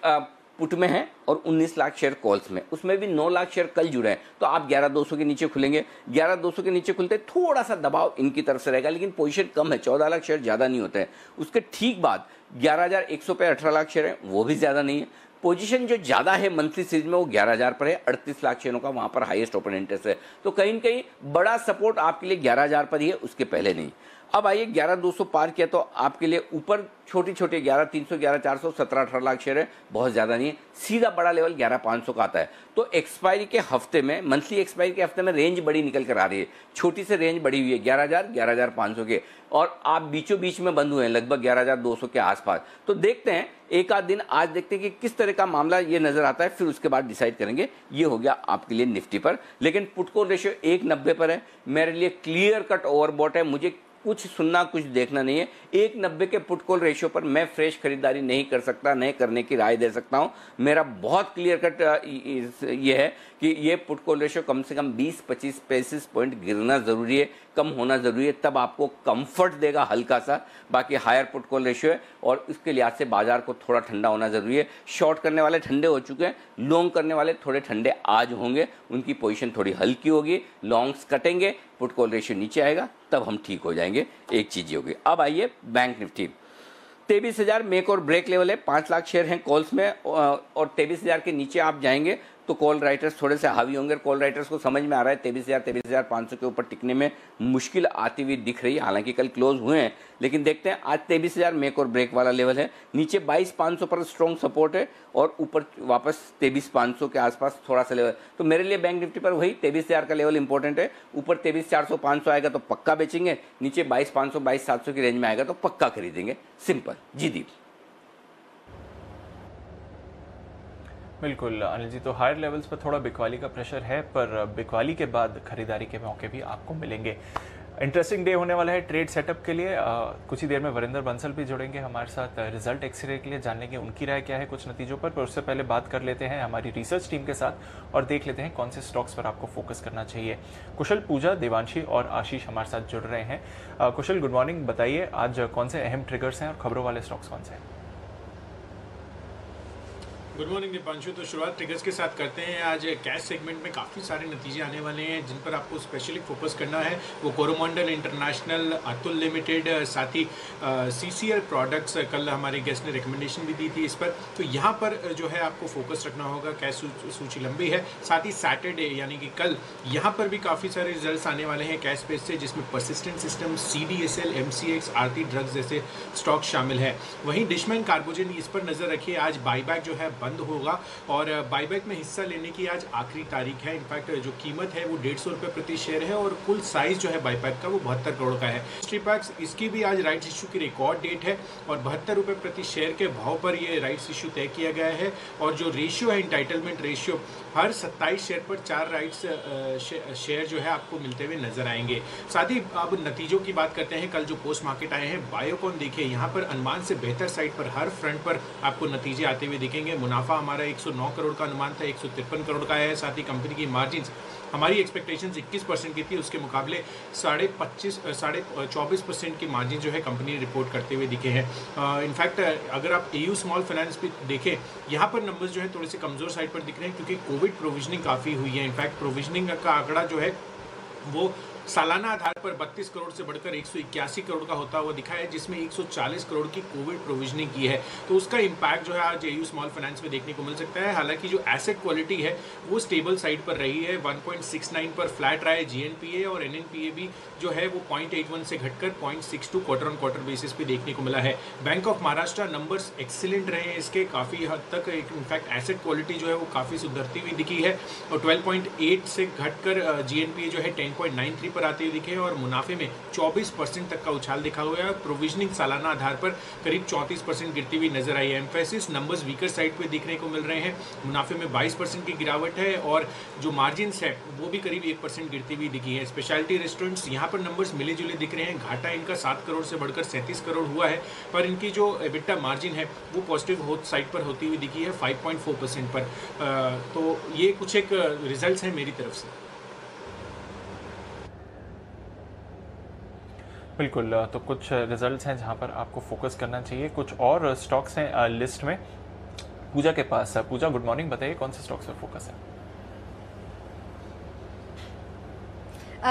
पुट में है और 19 लाख शेयर कॉल्स में, उसमें भी 9 लाख शेयर कल जुड़े हैं। तो आप 11,200 के नीचे खुलेंगे, 11,200 के नीचे खुलते थोड़ा सा दबाव इनकी तरफ से रहेगा, लेकिन पोजीशन कम है, 14 लाख शेयर ज्यादा नहीं होते हैं। उसके ठीक बाद 11,100 पे 18 लाख शेयर है, वो भी ज्यादा नहीं है। पोजीशन जो ज्यादा है मंथली सीरीज में वो 11,000 पर है, 38 लाख शेयरों का वहां पर हाईएस्ट ओपन इंटरेस्ट है। तो कहीं न कहीं बड़ा सपोर्ट आपके लिए 11,000 पर ही है, उसके पहले नहीं। अब आइए 11,200 पार किया तो आपके लिए ऊपर छोटी छोटी 11,300, 11,400, 17-18 लाख शेयर है, बहुत ज्यादा नहीं है। सीधा बड़ा लेवल 11,500 का आता है। तो एक्सपायरी के हफ्ते में, मंथली एक्सपायरी के हफ्ते में रेंज बड़ी निकल कर आ रही है, छोटी से रेंज बड़ी हुई है 11,000, 11,500 के, और आप बीचों बीच में बंद हुए हैं लगभग 11,200 के आसपास। तो देखते हैं एक आध दिन आज देखते हैं कि किस तरह का मामला ये नजर आता है, फिर उसके बाद डिसाइड करेंगे। ये हो गया आपके लिए निफ्टी पर। लेकिन पुट कॉल रेशियो 1.90 पर है, मेरे लिए क्लियर कट ओवरबॉट है। मुझे कुछ सुनना कुछ देखना नहीं है। 1.90 के पुट कॉल रेशियो पर मैं फ्रेश खरीदारी नहीं कर सकता, नहीं करने की राय दे सकता हूं। मेरा बहुत क्लियर कट ये है कि ये पुट कॉल रेशियो कम से कम 20-25 बेसिस पॉइंट गिरना जरूरी है, कम होना जरूरी है, तब आपको कंफर्ट देगा हल्का सा। बाकी हायर पुट कॉल रेशियो है और इसके लिहाज से बाजार को थोड़ा ठंडा होना जरूरी है। शॉर्ट करने वाले ठंडे हो चुके हैं, लॉन्ग करने वाले थोड़े ठंडे आज होंगे, उनकी पोजीशन थोड़ी हल्की होगी, लॉन्ग्स कटेंगे, पुट कॉल रेशियो नीचे आएगा, तब हम ठीक हो जाएंगे। एक चीज होगी। अब आइए बैंक निफ्टी। 23,000 मेक और ब्रेक लेवल है, 5 लाख शेयर हैं कॉल्स में और 23,000 के नीचे आप जाएंगे तो कॉल राइटर्स थोड़े से हावी होंगे। कॉल राइटर्स को समझ में आ रहा है 23,500 के ऊपर टिकने में मुश्किल आती हुई दिख रही है। हालांकि कल क्लोज हुए हैं, लेकिन देखते हैं। आज 23,000 मेक और ब्रेक वाला लेवल है, नीचे 22,500 पर स्ट्रॉन्ग सपोर्ट है और ऊपर वापस 23,500 के आसपास थोड़ा सा लेवल। तो मेरे लिए बैंक निफ्टी पर वही 23,000 का लेवल इंपॉर्टेंट है। ऊपर 23,400-500 आएगा तो पक्का बेचेंगे, नीचे 22,500 22,700 की रेंज में आएगा तो पक्का खरीदेंगे। सिंपल जी दीप। बिल्कुल अनिल जी, तो हायर लेवल्स पर थोड़ा बिकवाली का प्रेशर है, पर बिकवाली के बाद खरीदारी के मौके भी आपको मिलेंगे। इंटरेस्टिंग डे होने वाला है ट्रेड सेटअप के लिए। कुछ ही देर में वरिंदर बंसल भी जुड़ेंगे हमारे साथ रिजल्ट एक्सरे के लिए, जानने की उनकी राय क्या है कुछ नतीजों पर उससे पहले बात कर लेते हैं हमारी रिसर्च टीम के साथ और देख लेते हैं कौन से स्टॉक्स पर आपको फोकस करना चाहिए। कुशल, पूजा, देवांशी और आशीष हमारे साथ जुड़ रहे हैं। कुशल, गुड मॉर्निंग। बताइए आज कौन से अहम ट्रिगर्स हैं और खबरों वाले स्टॉक्स कौन से हैं? Good morning Deepanshu. तो शुरुआत ट्रिगर्स के साथ करते हैं। आज कैश सेगमेंट में काफ़ी सारे नतीजे आने वाले हैं जिन पर आपको स्पेशली फोकस करना है। वो कोरोमंडल इंटरनेशनल, अतुल लिमिटेड, साथ ही CCL प्रोडक्ट्स, कल हमारे गेस्ट ने रिकमेंडेशन भी दी थी इस पर। तो यहाँ पर जो है आपको फोकस रखना होगा। कैश सूची लंबी है। साथ ही सैटरडे यानी कि कल यहाँ पर भी काफ़ी सारे रिजल्ट्स आने वाले हैं कैश बेस से, जिसमें परसिस्टेंट सिस्टम, CDSL, MCX, आरती ड्रग्स जैसे स्टॉक शामिल है। वहीं डिशमैन कार्बोजन, इस पर नजर रखिए। आज बाईबैक जो है बंद होगा और बाईबैक में हिस्सा लेने की आज आखिरी तारीख है। इनफैक्ट जो कीमत है वो 150 रुपये प्रति शेयर है और कुल साइज जो है बाईबैक का वो 72 करोड़ का है। स्ट्रीपैक्स, इसकी भी आज राइट्स इशू की रिकॉर्ड डेट है और 72 रुपये प्रति शेयर के भाव पर ये राइट्स इशू तय किया गया है। और जो रेशियो है, इंटाइटलमेंट रेशियो, हर 27 शेयर पर 4 राइट्स शेयर जो है आपको मिलते हुए नजर आएंगे। साथ ही अब नतीजों की बात करते हैं। कल जो पोस्ट मार्केट आए हैं, बायोकॉन देखिए, यहाँ पर अनुमान से बेहतर साइड पर हर फ्रंट पर आपको नतीजे आते हुए दिखेंगे। मुनाफा हमारा 109 करोड़ का अनुमान था, 153 करोड़ का है। साथ ही कंपनी की मार्जिन हमारी एक्सपेक्टेशंस 21% की थी, उसके मुकाबले 24% की मार्जिन जो है कंपनी ने रिपोर्ट करते हुए दिखे हैं। इनफैक्ट अगर आप AU स्मॉल फाइनेंस भी देखें, यहाँ पर नंबर्स जो है थोड़े से कमजोर साइड पर दिख रहे हैं क्योंकि कोविड प्रोविजनिंग काफ़ी हुई है। इनफैक्ट प्रोविजनिंग का आंकड़ा जो है वो सालाना आधार पर 32 करोड़ से बढ़कर 181 करोड़ का होता हुआ दिखा है, जिसमें 140 करोड़ की कोविड प्रोविजनिंग की है। तो उसका इम्पैक्ट जो है आज AU स्मॉल फाइनेंस में देखने को मिल सकता है। हालांकि जो एसेट क्वालिटी है वो स्टेबल साइड पर रही है, 1.69 पर फ्लैट रहा है GNPA और NNPA भी जो है वो 0.81 से घटकर 0.62 क्वार्टर ऑन क्वार्टर बेसिस पे देखने को मिला है। Bank of Maharashtra numbers excellent रहे हैं इसके, काफ़ी हद तक। इनफैक्ट एसेट क्वालिटी जो है वो काफ़ी सुधरती हुई दिखी है और 12.8 से घटकर GNPA जो है 10.93 पर आते हुए दिखे और मुनाफे में 24% तक का उछाल दिखा हुआ है। प्रोविजनिंग सालाना आधार पर करीब 34% गिरती हुई नजर आई है। एम्फेसिस नंबर्स वीकर साइड पे दिखने को मिल रहे हैं, मुनाफे में 22% की गिरावट है और जो मार्जिन है वो भी करीब 1% गिरती हुई दिखी है। स्पेशलिटी रेस्टोरेंट्स, यहाँ पर नंबर्स मिले जुले दिख रहे हैं। घाटा इनका 7 करोड़ से बढ़कर 37 करोड़ हुआ है, पर इनकी जो एबिटा मार्जिन है वो पॉजिटिव साइड पर होती हुई दिखी है 5.4% पर। तो ये कुछ एक रिजल्ट्स हैं मेरी तरफ से। बिल्कुल, तो कुछ रिजल्ट्स हैं जहां पर आपको फोकस करना चाहिए। कुछ और स्टॉक्स हैं लिस्ट में। पूजा के पास। पूजा, गुड मॉर्निंग। बताइए कौन से स्टॉक्स पर फोकस है?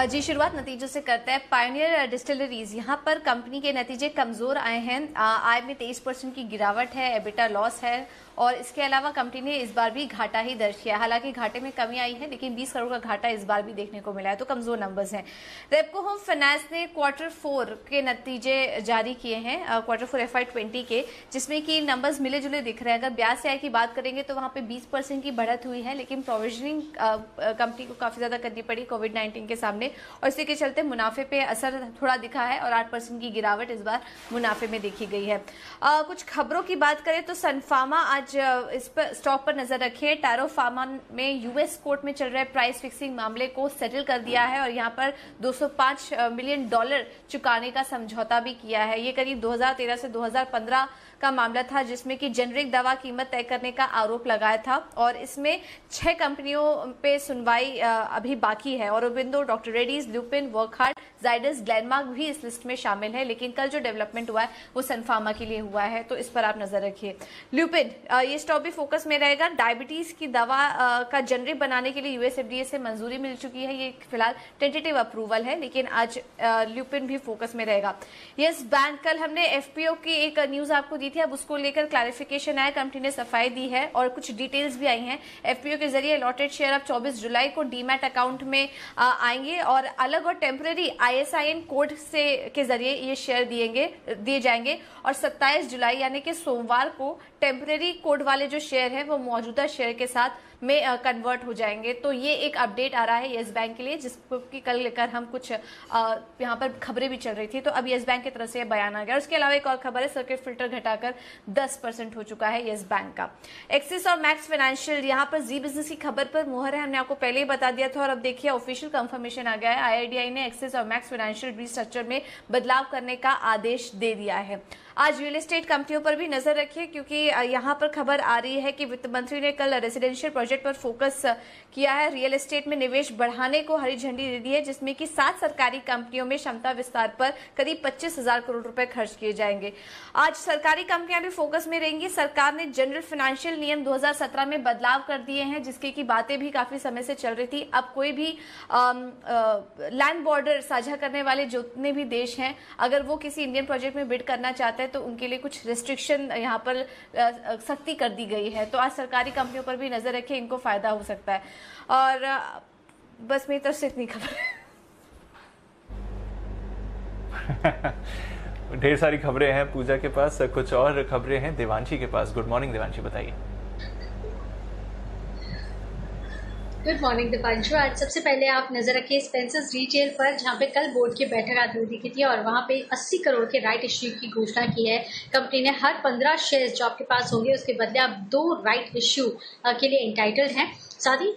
जी, शुरुआत नतीजों से करते हैं। पायोनियर डिस्टिलरीज, यहाँ पर कंपनी के नतीजे कमजोर आए हैं। आय में 23% की गिरावट है, एबिटा लॉस है और इसके अलावा कंपनी ने इस बार भी घाटा ही दर्ज किया। हालांकि घाटे में कमी आई है लेकिन 20 करोड़ का घाटा इस बार भी देखने को मिला है, तो कमजोर नंबर्स हैं। रेपको होम फाइनेंस ने Q4 के नतीजे जारी किए हैं, Q4 FY20 के, जिसमें कि नंबर्स मिले जुले दिख रहे हैं। अगर ब्याज से आय की बात करेंगे तो वहां पे 20% की बढ़त हुई है, लेकिन प्रोविजनिंग कंपनी को काफी ज्यादा करनी पड़ी कोविड-19 के सामने सामने, और इसी के चलते मुनाफे पे असर थोड़ा दिखा है और 8% की गिरावट इस बार मुनाफे में देखी गई है। कुछ खबरों की बात करें तो सन फार्मा आज इस पर स्टॉक पर नजर रखिए। टैरो फार्मा में यूएस कोर्ट में चल रहे प्राइस फिक्सिंग मामले को सेटल कर दिया है और यहाँ पर $205 मिलियन चुकाने का समझौता भी किया है। ये करीब 2013 से 2015 का मामला था जिसमें कि जेनरिक दवा कीमत तय करने का आरोप लगाया था और इसमें 6 कंपनियों पे सुनवाई अभी बाकी है। औरोबिंदो, डॉक्टर रेड्डीज, ल्यूपिन, वर्कहार्ट, जाइडस, ग्लेनमार्क भी इस लिस्ट में शामिल है, लेकिन कल जो डेवलपमेंट हुआ है वो सन फार्मा के लिए हुआ है, तो इस पर आप नजर रखिए। ल्यूपिन, ये स्टॉक भी फोकस में रहेगा। डायबिटीज की दवा का जेनरिक बनाने के लिए यूएस एफडीए से मंजूरी मिल चुकी है, ये फिलहाल टेंटेटिव अप्रूवल है, लेकिन आज ल्यूपिन भी फोकस में रहेगा। यस बैंक, कल हमने एफपीओ की एक न्यूज आपको दी थी, अब उसको लेकर क्लैरिफिकेशन आया, कंपनी ने सफाई दी है और कुछ डिटेल्स भी आई हैं। एफपीओ के जरिए अलॉटेड शेयर अब 24 जुलाई को डीमैट अकाउंट में आएंगे और अलग और टेम्पररी आईएसआईएन कोड से के जरिए ये शेयर दिए जाएंगे और 27 जुलाई यानी कि सोमवार को टेम्पररी कोड वाले जो शेयर है वो मौजूदा शेयर के साथ में कन्वर्ट हो जाएंगे। तो ये एक अपडेट आ रहा है येस बैंक के लिए, जिसको कि कल लेकर हम कुछ यहाँ पर खबरें भी चल रही थी, तो अब येस बैंक की तरफ से बयान आ गया। उसके अलावा एक और खबर है, सर्किट फिल्टर घटाकर 10% हो चुका है येस बैंक का। एक्सिस और मैक्स फाइनेंशियल, यहाँ पर जी बिजनेस की खबर पर मुहर है, हमने आपको पहले ही बता दिया था और अब देखिए ऑफिशियल कंफर्मेशन आ गया है। आईआईडीआई ने एक्सिस और मैक्स फाइनेंशियल रिस्ट्रक्चर में बदलाव करने का आदेश दे दिया है। आज रियल एस्टेट कंपनियों पर भी नजर रखिए क्योंकि यहाँ पर खबर आ रही है कि वित्त मंत्री ने कल रेजिडेंशियल प्रोजेक्ट पर फोकस किया है। रियल एस्टेट में निवेश बढ़ाने को हरी झंडी दे दी है, जिसमें कि 7 सरकारी कंपनियों में क्षमता विस्तार पर करीब 25,000 करोड़ रुपए खर्च किए जाएंगे। आज सरकारी कंपनियां भी फोकस में रहेंगी। सरकार ने जनरल फाइनेंशियल नियम 2017 में बदलाव कर दिए हैं, जिसकी की बातें भी काफी समय से चल रही थी। अब कोई भी लैंड बॉर्डर साझा करने वाले जितने भी देश हैं, अगर वो किसी इंडियन प्रोजेक्ट में बिड करना चाहते हैं तो उनके लिए कुछ रिस्ट्रिक्शन यहाँ पर सख्ती कर दी गई है। तो आज सरकारी कंपनियों पर भी नजर रखें, इनको फायदा हो सकता है। और बस मेरी तरफ से इतनी खबर है। ढेर सारी खबरें हैं पूजा के पास, कुछ और खबरें हैं देवांशी के पास। गुड मॉर्निंग देवांशी, बताइए। Good morning Deepanshu. आज सबसे पहले आप नजर रखिए स्पेंसर्स रिटेल पर, जहां पे कल बोर्ड की बैठक आज हुई थी और वहां पे 80 करोड़ के राइट इश्यू की घोषणा की है। कंपनी ने हर 15 शेयर जो आपके पास होंगे उसके बदले आप 2 राइट इश्यू के लिए एंटाइटल्ड हैं। साथ ही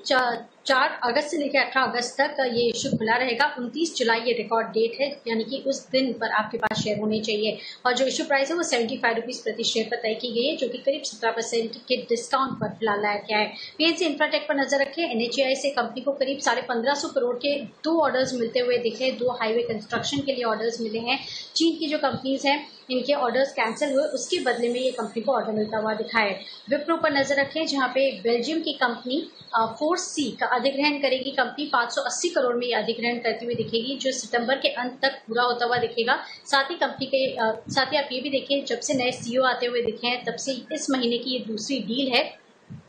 4 अगस्त से लेकर 18 अगस्त तक ये इश्यू खुला रहेगा। 29 जुलाई ये रिकॉर्ड डेट है, यानी कि उस दिन पर आपके पास शेयर होने चाहिए। और जो इश्यू प्राइस है वो 75 रुपीज प्रति शेयर पर तय की गई है, जो कि करीब 17% के डिस्काउंट पर फिलहाल लाया गया है। पीएनसी इंफ्राटेक पर नजर रखें। एनएचएआई से कंपनी को करीब 1550 करोड़ के 2 ऑर्डर्स मिलते हुए दिखे। 2 हाईवे कंस्ट्रक्शन के लिए ऑर्डर्स मिले हैं। चीन की जो कंपनीज हैं इनके ऑर्डर्स कैंसिल हुए, उसके बदले में ये कंपनी को ऑर्डर मिलता हुआ दिखा है। विप्रो पर नजर रखें, जहां पे बेल्जियम की कंपनी फोर्स का अधिग्रहण करेगी। कंपनी 580 करोड़ में ये अधिग्रहण करती हुई दिखेगी, जो सितंबर के अंत तक पूरा होता हुआ दिखेगा। साथ ही कंपनी के साथ ही आप ये भी देखिए, जब से नए सीईओ आते हुए दिखे हैं तब से इस महीने की ये दूसरी डील है।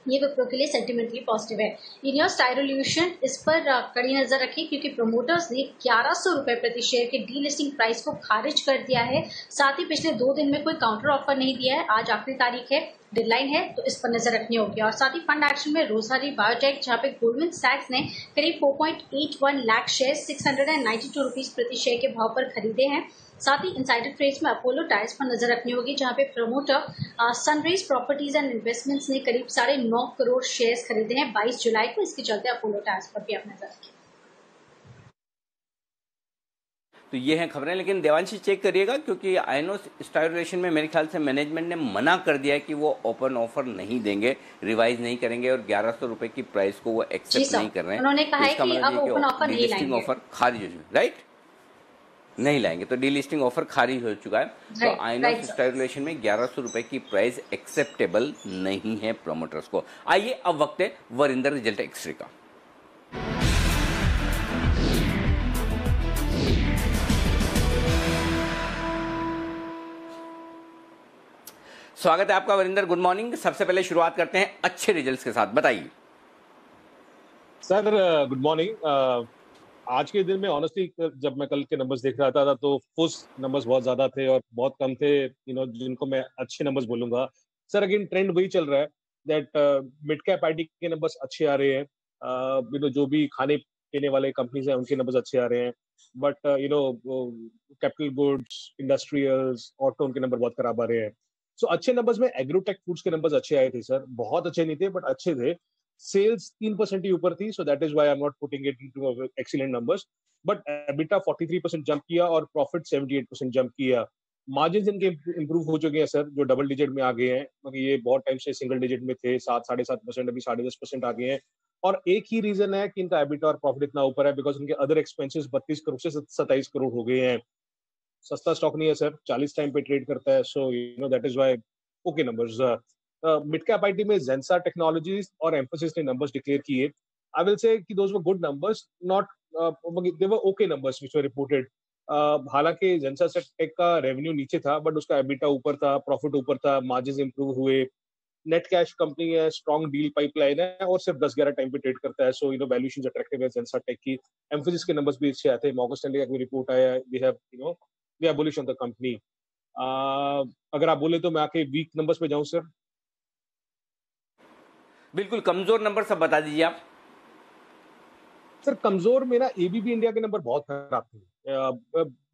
ये विप्रो के लिए सेंटिमेंटली पॉजिटिव है। इनियोस टायरोल्यूशन, इस पर कड़ी नजर रखी क्योंकि प्रमोटर्स ने 1100 रुपए प्रति शेयर के डीलिस्टिंग प्राइस को खारिज कर दिया है। साथ ही पिछले 2 दिन में कोई काउंटर ऑफर नहीं दिया है। आज आखिरी तारीख है, डेडलाइन है, तो इस पर नजर रखनी होगी। और साथ ही फंड एक्शन में रोजहारी बायोटेक, जहां पे गोल्डमैन सैक्स ने करीब 4.81 लाख शेयर 692 रुपीज प्रति शेयर के भाव पर खरीदे हैं। साथ ही इनसाइडर ट्रेड्स में अपोलो टायर्स पर नजर रखनी होगी, जहां पे promoter sunrise properties and investments ने करीब 9.5 करोड़ शेयर्स खरीदे हैं 22 जुलाई को। इसके चलते अपोलो टायर्स पर भी आप नजर रखें। तो ये हैं खबरें, लेकिन देवांशी चेक करिएगा क्योंकि आइनोस स्टाइलेशन में मेरे ख्याल से मैनेजमेंट ने मना कर दिया है कि वो ओपन ऑफर नहीं देंगे, रिवाइज नहीं करेंगे और 1100 रुपए की प्राइस को वो एक्सेप्ट नहीं कर रहे हैं। उन्होंने कहा है कि अब ओपन ऑफर नहीं लाएंगे, ऑफर खारिज हो चुका, राइट, नहीं लाएंगे। तो डीलिस्टिंग ऑफर खारिज हो चुका है। तो आइनोस स्टाइलेशन में 1100 रुपए की प्राइस एक्सेप्टेबल नहीं है प्रमोटर्स को। आइए अब वक्त है वरिंदर रिजल्ट एक्सरे का। स्वागत है आपका वरिंदर, गुड मॉर्निंग। सबसे पहले शुरुआत करते हैं अच्छे रिजल्ट्स के साथ, बताइए सर। Good morning. आज के दिन में ऑनेस्टली जब मैं कल के नंबर्स देख रहा था तो फुस नंबर्स बहुत ज्यादा थे और बहुत कम थे जिनको मैं अच्छे नंबर्स बोलूंगा। सर अगेन ट्रेंड वही चल रहा है दैट मिड कैप आईटी के नंबर्स अच्छे आ रहे हैं। जो भी खाने देने वाले कंपनीज हैं उनके नंबर्स अच्छे आ रहे हैं, but capital goods, industrials, auto, उनके नंबर बहुत खराब आ रहे हैं। सो अच्छे नंबर्स में एग्रोटेक फूड्स के नंबर्स अच्छे आए थे सर, बहुत अच्छे नहीं थे बट अच्छे थे। सेल्स 3% ही ऊपर थी, so that is why I am not putting it into excellent numbers, but EBITDA 43% jump किया और प्रॉफिट 78% जंप किया। मार्जिन इनके इंप्रूव हो चुके हैं सर, जो डबल डिजिट में आ गए हैं, मगर ये बहुत टाइम से सिंगल डिजिट में थे, 7-7.5%, अभी 10.5% आ गए हैं। और एक ही रीजन है कि इनका एबिटा और प्रॉफिट इतना ऊपर है, बिकॉज इनके अदर एक्सपेंसेस 32 करोड़ से 27 करोड़ हो गए हैं। सस्ता स्टॉक नहीं है सर, 40 टाइम पे ट्रेड करता है, so that is why okay numbers. Mid cap IT में जेंसा टेक्नोलॉजीज और एम्फोसिस ने नंबर्स डिक्लेयर किए। आई विल से कि those were good numbers, not they were okay numbers which were reported. हालांकि जेंसा टेक का रेवेन्यू नीचे था बट उसका एबिटा ऊपर था, प्रॉफिट ऊपर था, मार्जिन इंप्रूव हुए, नेट कैश कंपनी है, स्ट्रॉन्ग डील पाइपलाइन है और सिर्फ 10-11 टाइम पे ट्रेड करता है, सो वैल्यूएशन अट्रैक्टिव है जेंसा टेक की। एम्फोसिस के नंबर्स भी अच्छे आते हैं, मॉर्गन स्टैनली का रिपोर्ट आया, they are bullish on the company. अगर आप बोले तो मैं आके वीक नंबर्स पे जाऊं सर। बिल्कुल, कमजोर नंबर सब बता दीजिए आप। सर कमजोर में ना एबीबी इंडिया के नंबर बहुत खराब थे,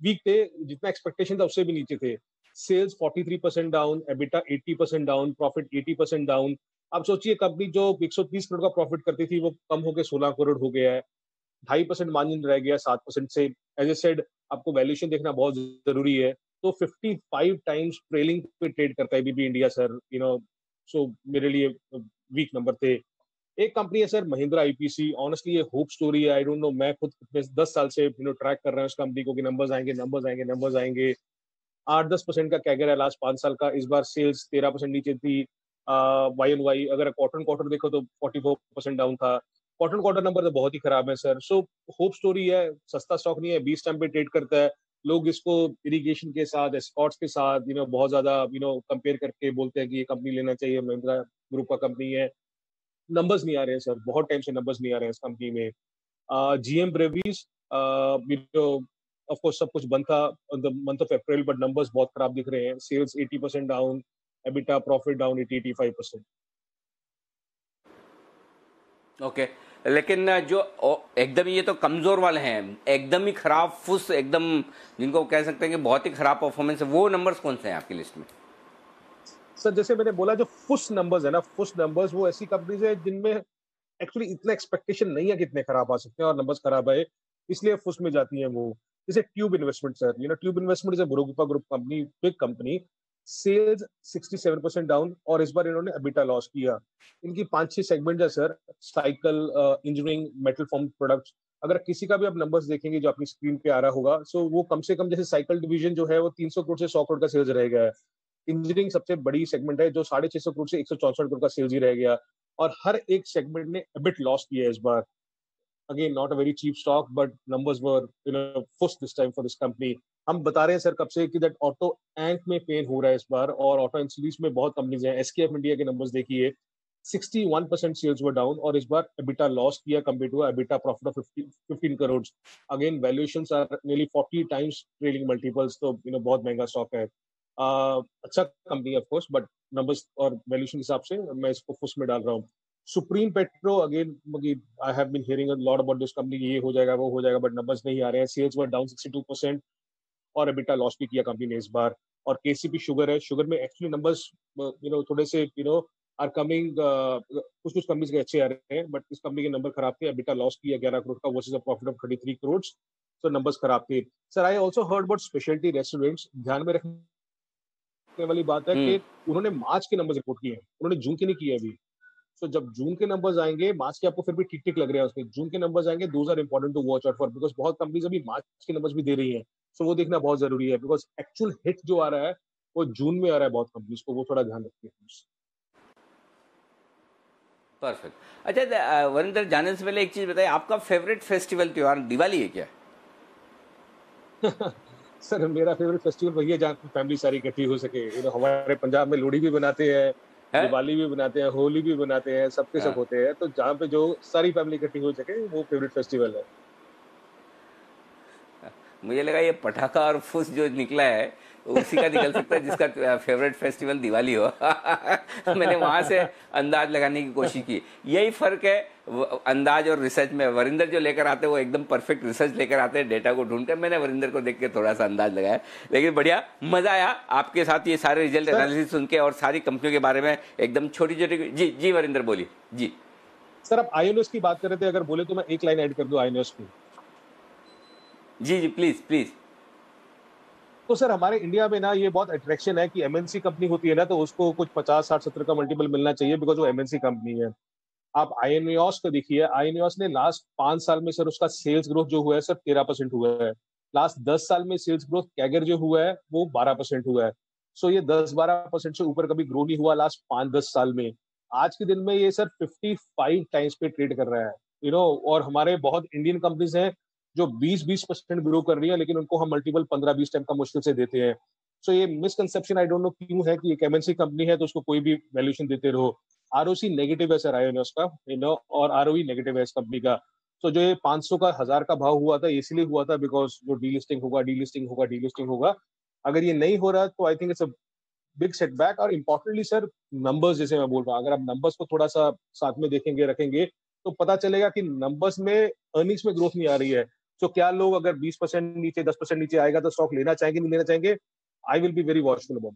वीक थे, जितना एक्सपेक्टेशन था उससे भी नीचे थे। Sales 43% down, EBITDA 80% down, profit 80% down. अब सोचिए कंपनी जो 130 करोड़ का प्रॉफिट करती थी वो कम होकर 16 करोड़ हो गया है, 2.5% मार्जिन रह गया 7% से। एज ए सेड, आपको वैल्यूएशन देखना बहुत जरूरी है, तो 55 टाइम्स ट्रेलिंग पे ट्रेड करता है एबीबी इंडिया सर, सो मेरे लिए वीक नंबर थे। एक कंपनी है सर महिंद्रा आईपीसी, ऑनेस्टली ये होप स्टोरी है, आई डोंट नो, मैं खुद 10 साल से ट्रैक कर रहा हूँ उस कंपनी को कि नंबर्स आएंगे नंबर्स आएंगे नंबर्स आएंगे। 8-10% का कैगर है लास्ट 5 साल का। इस बार सेल्स 13% नीचे थी वाई एन वाई। अगर क्वार्टर क्वार्टर देखो तो 44% डाउन था। क्वार्टर क्वार्टर नंबर तो बहुत ही खराब है सर। सो होप स्टोरी है, सस्ता स्टॉक नहीं है, 20 टाइम पे ट्रेड करता है। लोग इसको इरिगेशन के साथ, एस्कॉर्ट्स के साथ बहुत ज्यादा कंपेयर करके बोलते हैं कि ये कंपनी लेना चाहिए, महिंद्रा ग्रुप का कंपनी है। नंबर्स नहीं आ रहे हैं सर, बहुत टाइम से नंबर्स नहीं आ रहे हैं इस कंपनी में। जीएम ब्रेवीज, ऑफ कोर्स सब कुछ बंद था in the month of April, but numbers बहुत खराब दिख रहे हैं। Sales 80% down, EBITDA profit down 80-85%। Okay, लेकिन जो एकदम ये तो कमजोर वाले हैं, एकदम ही खराब फुस, एकदम जिनको कह सकते हैं कि बहुत ही खराब परफॉर्मेंस है, वो नंबर्स कौन से हैं आपकी लिस्ट में? सर जैसे मैंने बोला, जो फुस नंबर्स है ना, फुस नंबर्स वो ऐसी कंपनीज है जिनमें एक्चुअली इतना एक्सपेक्टेशन नहीं है कितने खराब आ सकते हैं और नंबर्स खराब आए, इसलिए फुस में जाती हैं वो। जैसे Tube Investment sir, Tube Investment is a Murugappa group company, big company. Sales 67% down और इस बार इन्होंने एबिटा लॉस किया। इनकी 5-6 सेगमेंट है sir, cycle, engineering, metal form products. अगर किसी का भी आप नंबर्स देखेंगे जो अपनी स्क्रीन पे आ रहा होगा, सो वो कम से कम, जैसे साइकिल डिवीजन जो है वो 300 करोड़ से 100 करोड़ का सेल्स रह गया है। इंजीनियरिंग सबसे बड़ी सेगमेंट है जो 650 करोड़ से 164 करोड़ का सेल्स ही रह गया, और हर एक सेगमेंट ने एबिट लॉस किया है इस बार। Again not a very cheap stock, but numbers were first this time for this company. हम बता रहे हैं सर कब से कि दैट ऑटो एंक में पेन हो रहा है इस बार, और ऑटो एंक सीरीज में बहुत कंपनीज हैं। एसकेएफ इंडिया के नंबर्स देखिए, 61% सेल्स वर डाउन और इस बार एबिटा लॉस किया compare to EBITDA profit of 15 crore. Again valuations are nearly 40 times trailing multiples, तो बहुत महंगा स्टॉक है। अच्छा company of course, but numbers और वैल्यूएशन के हिसाब से मैं इसको फुस में डाल रहा हूँ। Supreme Petro, again I have been hearing a lot about this company, ये हो जाएगा वो हो जाएगा, बट नंबर्स नहीं आ रहे हैं। सेल्स वर डाउन 62% और एबिटा लॉस भी किया कंपनी ने इस बार। और केसीपी शुगर है, शुगर में एक्चुअली नंबर्स थोड़े से आर कमिंग, कुछ कंपनीज के अच्छे आ रहे हैं, बट इस कंपनी के नंबर खराब थे। एबिटा लॉस किया 11 करोड़ का versus a profit of 33 crore, तो नंबर्स खराब थे sir. I also heard about speciality restaurants. ध्यान में रखने वाली बात है कि उन्होंने मार्च के नंबर्स रिपोर्ट किए हैं, उन्होंने जून के नहीं किए अभी। तो जब जून के नंबर्स आएंगे, मार्च के आपको फिर भी ठीक ठीक लग रहे हैं उसमें, जून के नंबर्स आएंगे, those are important to watch out for, because बहुत कंपनीज अभी मार्च के नंबर्स भी दे रही हैं, सो वो देखना बहुत जरूरी है, बिकॉज एक्चुअल हिट जो आ रहा है वो जून में आ रहा है बहुत कंपनीज को, वो थोड़ा ध्यान रखिए। परफेक्ट। अच्छा वरिंदर, जाने से पहले एक चीज बताइए, आपका फेवरेट फेस्टिवल त्योहार दिवाली है क्या? सर मेरा फेवरेट फेस्टिवल वही है जहाँ फैमिली सारी इकट्ठी हो सके। हमारे पंजाब में लोहड़ी भी बनाते हैं, दिवाली भी बनाते हैं, होली भी बनाते हैं, सबके सब होते हैं, तो जहाँ पे जो सारी फैमिली इकट्ठी हो सके वो फेवरेट फेस्टिवल है। मुझे लगा ये पटाखा और फुस जो निकला है उसी का निकल सकता है जिसका फेवरेट फेस्टिवल दिवाली हो। मैंने वहां से अंदाज लगाने की कोशिश की। यही फर्क है अंदाज और रिसर्च में वरिंदर जो लेकर आते हैं वो एकदम परफेक्ट रिसर्च लेकर आते हैं, डेटा को ढूंढकर। मैंने वरिंदर को देख के थोड़ा सा अंदाज लगाया, लेकिन बढ़िया मजा आया आपके साथ ये सारे रिजल्ट एनालिसिस सुन के और सारी कंपनियों के बारे में एकदम छोटी छोटी। जी जी वरिंदर बोलिए। जी सर, आप आईएनओएस की बात कर रहे थे, अगर बोले तो मैं एक लाइन ऐड कर दूं आईएनओएस की। जी जी प्लीज प्लीज। तो सर हमारे इंडिया में ना ये बहुत अट्रैक्शन है कि एमएनसी कंपनी होती है ना, तो उसको कुछ 50, 60, 70 का मल्टीपल मिलना चाहिए, बिकॉज वो एमएनसी कंपनी है। आप आईएनओएस को देखिए, आईएनओएस ने लास्ट 5 साल में सर उसका सेल्स ग्रोथ जो हुआ है सर 13% हुआ है। लास्ट 10 साल में सेल्स ग्रोथ कैगर जो हुआ है वो 12% हुआ है। सो ये 10-12% से ऊपर कभी ग्रो नहीं हुआ लास्ट 5-10 साल में। आज के दिन में ये सर 55 टाइम्स पे ट्रेड कर रहा है, और हमारे बहुत इंडियन कंपनीज हैं जो 20% ग्रो कर रही है, लेकिन उनको हम मल्टीपल 15-20 टाइम का मुश्किल से देते हैं। सो ये मिसकंसेप्शन आई डोंट नो क्यों है कि एक एमएनसी कंपनी है तो उसको कोई भी वैल्यूएशन देते रहो। आरओसी नेगेटिव है सर आईएनओएस का, और आरओई नेगेटिव है इस कंपनी का। सो जो ये 500 का 1000 का भाव हुआ था इसलिए हुआ था बिकॉज जो डीलिस्टिंग होगा डीलिस्टिंग होगा डीलिस्टिंग होगा। अगर ये नहीं हो रहा तो I think it's a big setback. और इम्पोर्टेंटली सर नंबर्स, जैसे मैं बोल रहा हूँ, अगर आप नंबर्स को थोड़ा सा साथ में देखेंगे रखेंगे तो पता चलेगा कि नंबर्स में अर्निंग्स में ग्रोथ नहीं आ रही है। तो क्या लोग अगर 20% नीचे 10% नीचे आएगा तो स्टॉक लेना चाहेंगे नहीं लेना चाहेंगे? I will be very watchful about.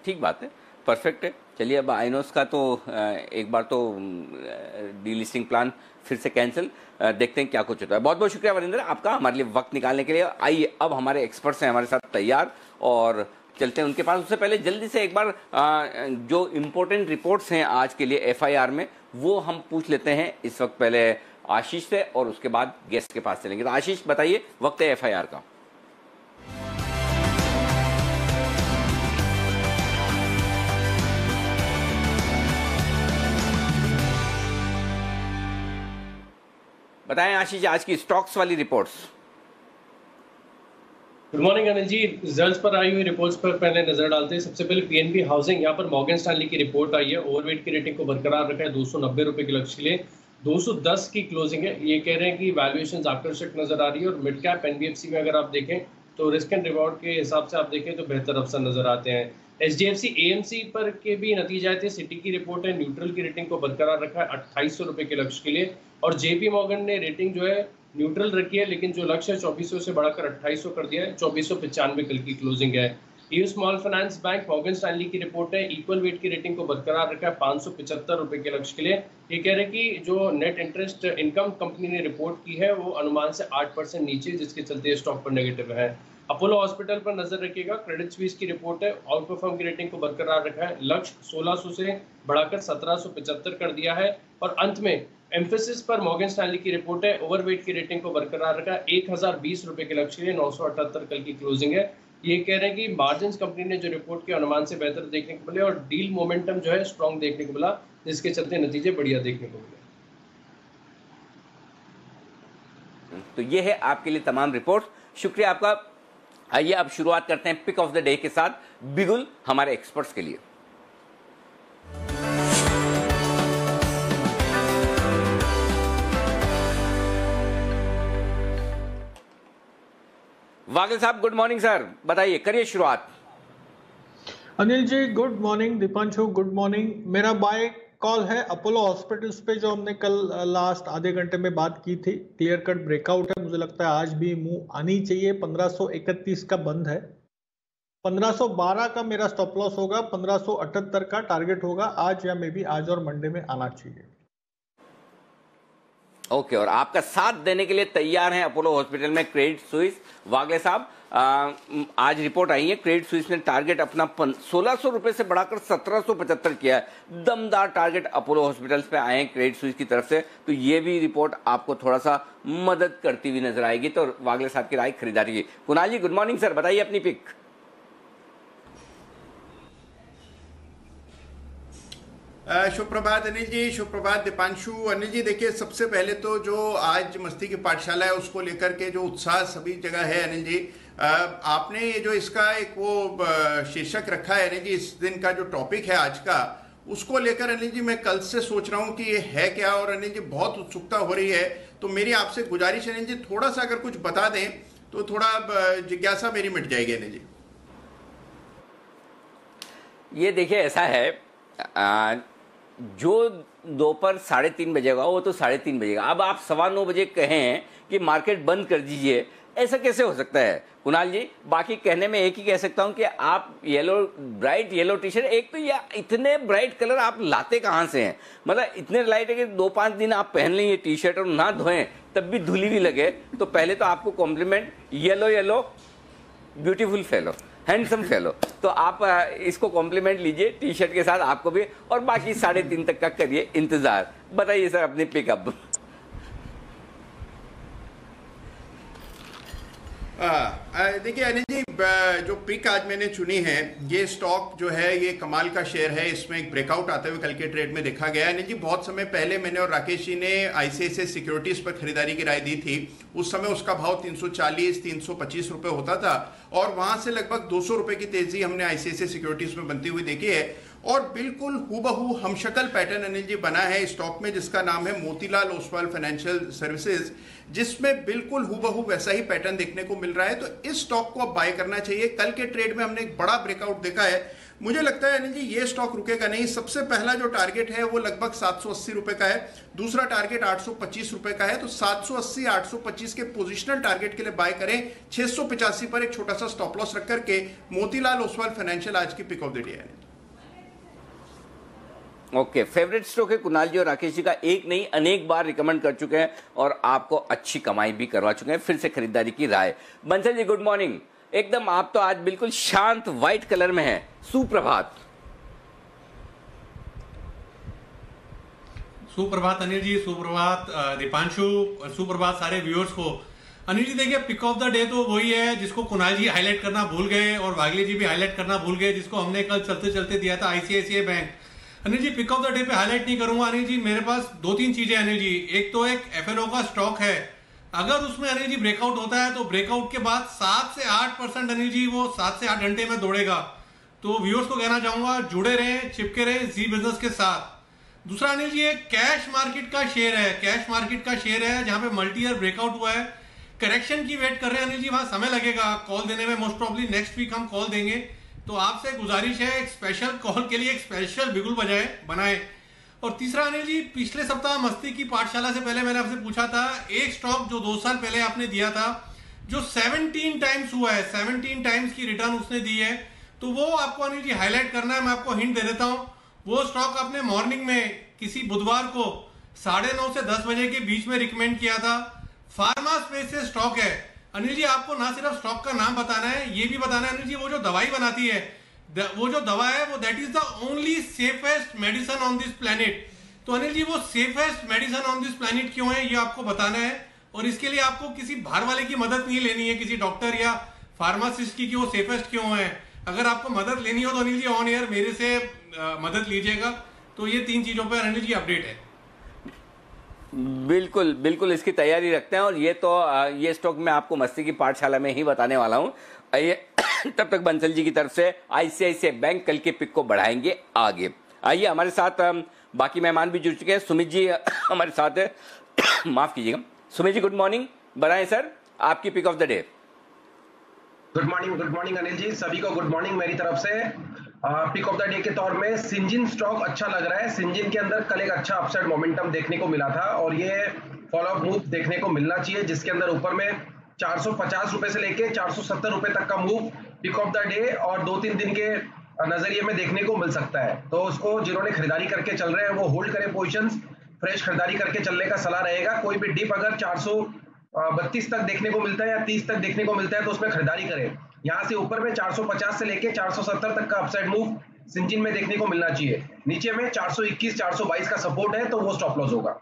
ठीक बात है, परफेक्ट है। चलिए अब आईनोस का तो एक बार तो डीलिस्टिंग प्लान फिर से कैंसिल, देखते हैं क्या कुछ होता है। बहुत बहुत शुक्रिया वरिंदर आपका हमारे लिए वक्त निकालने के लिए। आइए अब हमारे एक्सपर्ट्स हैं हमारे साथ तैयार और चलते हैं उनके पास। उससे पहले जल्दी से एक बार जो इम्पोर्टेंट रिपोर्ट्स हैं आज के लिए एफआईआर में वो हम पूछ लेते हैं इस वक्त। पहले आशीष से और उसके बाद गेस्ट के पास चलेंगे। तो आशीष बताइए, वक्त है एफआईआर का। बताएं आशीष आज की स्टॉक्स वाली रिपोर्ट्स। गुड मॉर्निंग अनिल जी। रिजल्ट्स पर आई हुई रिपोर्ट्स पर पहले नजर डालते हैं। सबसे पहले पीएनबी हाउसिंग, यहाँ पर मॉर्गन स्टैनली की रिपोर्ट आई है। ओवरवेट की रेटिंग को बरकरार रखा है 290 रुपए के लक्ष्य के लिए, 210 की क्लोजिंग है। ये कह रहे हैं कि वैल्यूएशन आकर्षक नजर आ रही है और मिड कैप एनबीएफसी में अगर आप देखें तो रिस्क एंड रिवॉर्ड के हिसाब से आप देखें तो बेहतर अवसर नजर आते हैं। एचडीएफसी एएमसी पर के भी नतीजे आए थे। सिटी की रिपोर्ट है, न्यूट्रल की रेटिंग को बरकरार रखा है 2800 रुपए के लक्ष्य के लिए, और जेपी मॉर्गन ने रेटिंग जो है न्यूट्रल रखी है, लेकिन जो लक्ष्य है 2400 से बढ़ाकर 2800 कर दिया है। 2495 कल की क्लोजिंग है। EU small finance bank Morgan Stanley की रिपोर्ट है, इक्वल वेट की रेटिंग को बरकरार रखा है 575 रुपए के लक्ष्य के लिए। ये कह रहे हैं कि जो नेट इंटरेस्ट इनकम कंपनी ने रिपोर्ट की है वो अनुमान से 8% नीचे, जिसके चलते स्टॉक पर नेगेटिव है। अपोलो हॉस्पिटल पर नजर रखिएगा। क्रेडिट स्विस की रिपोर्ट है, आउट परफॉर्म की रेटिंग को बरकरार रखा है, लक्ष्य 1600 से बढ़ाकर 1775 कर दिया है। और अंत में एम्फेसिस पर मॉर्गन स्टैनली की रिपोर्ट है, ओवरवेट की रेटिंग को बरकरार रखा है 1020 रुपए के लक्ष्य के लिए, 978 कल की क्लोजिंग है। ये कह रहे हैं कि मार्जिन कंपनी ने जो रिपोर्ट के अनुमान से बेहतर देखने को मिले और डील मोमेंटम जो है स्ट्रॉन्ग देखने को मिला, जिसके चलते नतीजे बढ़िया देखने को मिले। तो ये है आपके लिए तमाम रिपोर्ट, शुक्रिया आपका। आइए अब शुरुआत करते हैं पिक ऑफ द डे के साथ, बिगुल हमारे एक्सपर्ट्स के लिए। वागिल साहब गुड मॉर्निंग सर, बताइए करिए शुरुआत। Anil ji good morning, Deepanshu good morning. मेरा बाय कॉल है अपोलो हॉस्पिटल्स पे, जो हमने कल लास्ट आधे घंटे में बात की थी। क्लियर कट ब्रेकआउट है, मुझे लगता है आज भी मुंह आनी चाहिए। 1531 का बंद है, 1512 का मेरा स्टॉप लॉस होगा, 1578 का टारगेट होगा आज, या मे बी आज और मंडे में आना चाहिए। ओके, और आपका साथ देने के लिए तैयार हैं अपोलो हॉस्पिटल में क्रेडिट स्विस। वागले साहब आज रिपोर्ट आई है, क्रेडिट स्विस ने टारगेट अपना 1600 रुपए से बढ़ाकर 1775 किया है। दमदार टारगेट अपोलो हॉस्पिटल्स पे आए हैं क्रेडिट स्विस की तरफ से, तो ये भी रिपोर्ट आपको थोड़ा सा मदद करती हुई नजर आएगी। तो वागले साहब की राय खरीदारी की। कुणाल जी गुड मॉर्निंग सर, बताइए अपनी पिक। शुभ प्रभात अनिल जी, शुभ प्रभात दीपांशु। अनिल जी देखिए, सबसे पहले तो जो आज मस्ती की पाठशाला है उसको लेकर के जो उत्साह सभी जगह है अनिल जी, आपने ये जो इसका एक वो शीर्षक रखा है अनिल जी, इस दिन का जो टॉपिक है आज का, उसको लेकर अनिल जी मैं कल से सोच रहा हूँ कि ये है क्या, और अनिल जी बहुत उत्सुकता हो रही है। तो मेरी आपसे गुजारिश अनिल जी, थोड़ा सा अगर कुछ बता दें तो थोड़ा जिज्ञासा मेरी मिट जाएगी अनिल जी। ये देखिए ऐसा है, जो दोपहर 3:30 बजेगा वो तो 3:30 बजेगा। अब आप 9:15 बजे कहें कि मार्केट बंद कर दीजिए, ऐसा कैसे हो सकता है कुणाल जी? बाकी कहने में एक ही कह सकता हूं कि आप ब्राइट येलो टी शर्ट, एक तो ये इतने ब्राइट कलर आप लाते कहां से हैं? मतलब इतने लाइट है कि 2-5 दिन आप पहन लें ये टी शर्ट और ना धोएं तब भी धुली भी लगे। तो पहले तो आपको compliment, yellow beautiful fellow, handsome fellow. तो आप इसको कॉम्प्लीमेंट लीजिए टी शर्ट के साथ आपको भी, और बाकी 3:30 तक का करिए इंतजार। बताइए सर अपनी पिकअप। देखिए अनिल जी, जो पिक आज मैंने चुनी है, ये स्टॉक जो है ये कमाल का शेयर है। इसमें एक ब्रेकआउट आते हुए कल के ट्रेड में देखा गया। अनिल जी, बहुत समय पहले मैंने और राकेश जी ने आईसीआईसीआई सिक्योरिटीज पर खरीदारी की राय दी थी। उस समय उसका भाव 340-325 रुपए होता था और वहां से लगभग 200 रुपए की तेजी हमने आईसीआईसीआई सिक्योरिटीज में बनती हुई देखी है। और बिल्कुल हूबहू हमशक्ल पैटर्न अनिल जी बना है स्टॉक में, जिसका नाम है मोतीलाल ओसवाल फाइनेंशियल सर्विसेज, जिसमें बिल्कुल हूबहू वैसा ही पैटर्न देखने को मिल रहा है। तो इस स्टॉक को अब बाय करना चाहिए। कल के ट्रेड में हमने एक बड़ा ब्रेकआउट देखा है। मुझे लगता है अनिल जी ये स्टॉक रुकेगा नहीं। सबसे पहला जो टारगेट है वो लगभग 780 रुपए का है, दूसरा टारगेट 825 रुपए का है। तो 780-825 के पोजिशनल टारगेट के लिए बाय करें। 685 पर एक छोटा सा स्टॉप लॉस रख करके मोतीलाल ओसवाल फाइनेंशियल आज की पिक ऑफ द डे है। ओके, फेवरेट स्टॉक है कुणाल जी और राकेश जी का, एक नहीं अनेक बार रिकमेंड कर चुके हैं और आपको अच्छी कमाई भी करवा चुके हैं। फिर से खरीदारी की राय। Bansal ji good morning. एकदम आप तो आज बिल्कुल शांत व्हाइट कलर में हैं। सुप्रभात। सुप्रभात अनिल जी, सुप्रभात दीपांशु, सुप्रभात सारे व्यूअर्स को। अनिल जी देखिए, पिक ऑफ द डे तो वही है जिसको कुणाल जी हाईलाइट करना भूल गए और वागले जी भी हाईलाइट करना भूल गए, जिसको हमने कल चलते चलते दिया था, ICICI bank. Anil ji pick of the day पे हाईलाइट नहीं करूंगा अनिल जी, मेरे पास 2-3 चीजें अनिल जी। एक तो एक एफएनओ का स्टॉक है, अगर उसमें अनिल जी ब्रेकआउट होता है तो ब्रेकआउट के बाद 7 से 8% अनिल जी वो 7 से 8 घंटे में दौड़ेगा। तो व्यूअर्स को कहना चाहूंगा जुड़े रहें, चिपके रहें जी बिजनेस के साथ। दूसरा अनिल जी एक कैश मार्केट का शेयर है, कैश मार्केट का शेयर है जहां पे मल्टी ईयर ब्रेकआउट हुआ है, करेक्शन की वेट कर रहे हैं अनिल जी, वहां समय लगेगा कॉल देने में। मोस्ट प्रॉब्ली नेक्स्ट वीक हम कॉल देंगे। तो आपसे गुजारिश है एक स्पेशल कॉल के लिए एक स्पेशल बिगुल बनाए। और तीसरा अनिल जी, पिछले सप्ताह मस्ती की पाठशाला से पहले मैंने आपसे पूछा था एक स्टॉक जो 2 साल पहले आपने दिया था, जो 17 टाइम्स हुआ है, 17 टाइम्स की रिटर्न उसने दी है, तो वो आपको अनिल जी हाईलाइट करना है। मैं आपको हिंट दे देता हूं, वो स्टॉक आपने मॉर्निंग में किसी बुधवार को 9:30 से 10 बजे के बीच में रिकमेंड किया था। फार्मा स्पेस से स्टॉक है अनिल जी। आपको ना सिर्फ स्टॉक का नाम बताना है, ये भी बताना है अनिल जी वो जो दवाई बनाती है, वो जो दवा है वो that is the only safest medicine on this planet. तो अनिल जी वो safest medicine on this planet क्यों है ये आपको बताना है। और इसके लिए आपको किसी बाहर वाले की मदद नहीं लेनी है, किसी डॉक्टर या फार्मासिस्ट की कि वो सेफेस्ट क्यों है। अगर आपको मदद लेनी हो तो अनिल जी ऑन एयर मेरे से मदद लीजिएगा। तो ये 3 चीजों पर अनिल जी अपडेट है। बिल्कुल बिल्कुल इसकी तैयारी रखते हैं। और ये स्टॉक मैं आपको मस्ती की पाठशाला में ही बताने वाला हूं। तब तक बंसल जी की तरफ से आईसीआईसीआई बैंक कल के पिक को बढ़ाएंगे आगे। आइए हमारे साथ बाकी मेहमान भी जुड़ चुके हैं। सुमित जी हमारे साथ है, माफ कीजिएगा। सुमित जी गुड मॉर्निंग, बताएं सर आपकी pick of the day. Good morning Anil ji, सभी को गुड मॉर्निंग मेरी तरफ से। पिक ऑफ द डे के तौर में सिंजिन स्टॉक अच्छा लग रहा है। सिंजिन के अंदर कल एक अच्छा अपसाइड मोमेंटम देखने को मिला था और ये फॉलोअप मूव देखने को मिलना चाहिए, जिसके अंदर ऊपर में 450 रुपए से लेके 470 रुपए तक का move pick of the day और 2-3 दिन के नजरिए में देखने को मिल सकता है। तो उसको जिन्होंने खरीदारी करके चल रहे हैं वो होल्ड करें पोजीशंस, फ्रेश खरीदारी करके चलने का सलाह रहेगा। कोई भी डिप अगर 432 तक देखने को मिलता है या 30 तक देखने को मिलता है तो उसमें खरीदारी करें। यहां से ऊपर में 450 से लेके 470 तक का अपसाइड मूव सिंजिन में देखने को मिलना चाहिए। नीचे में 421-422 का सपोर्ट है तो वो स्टॉप लॉस होगा।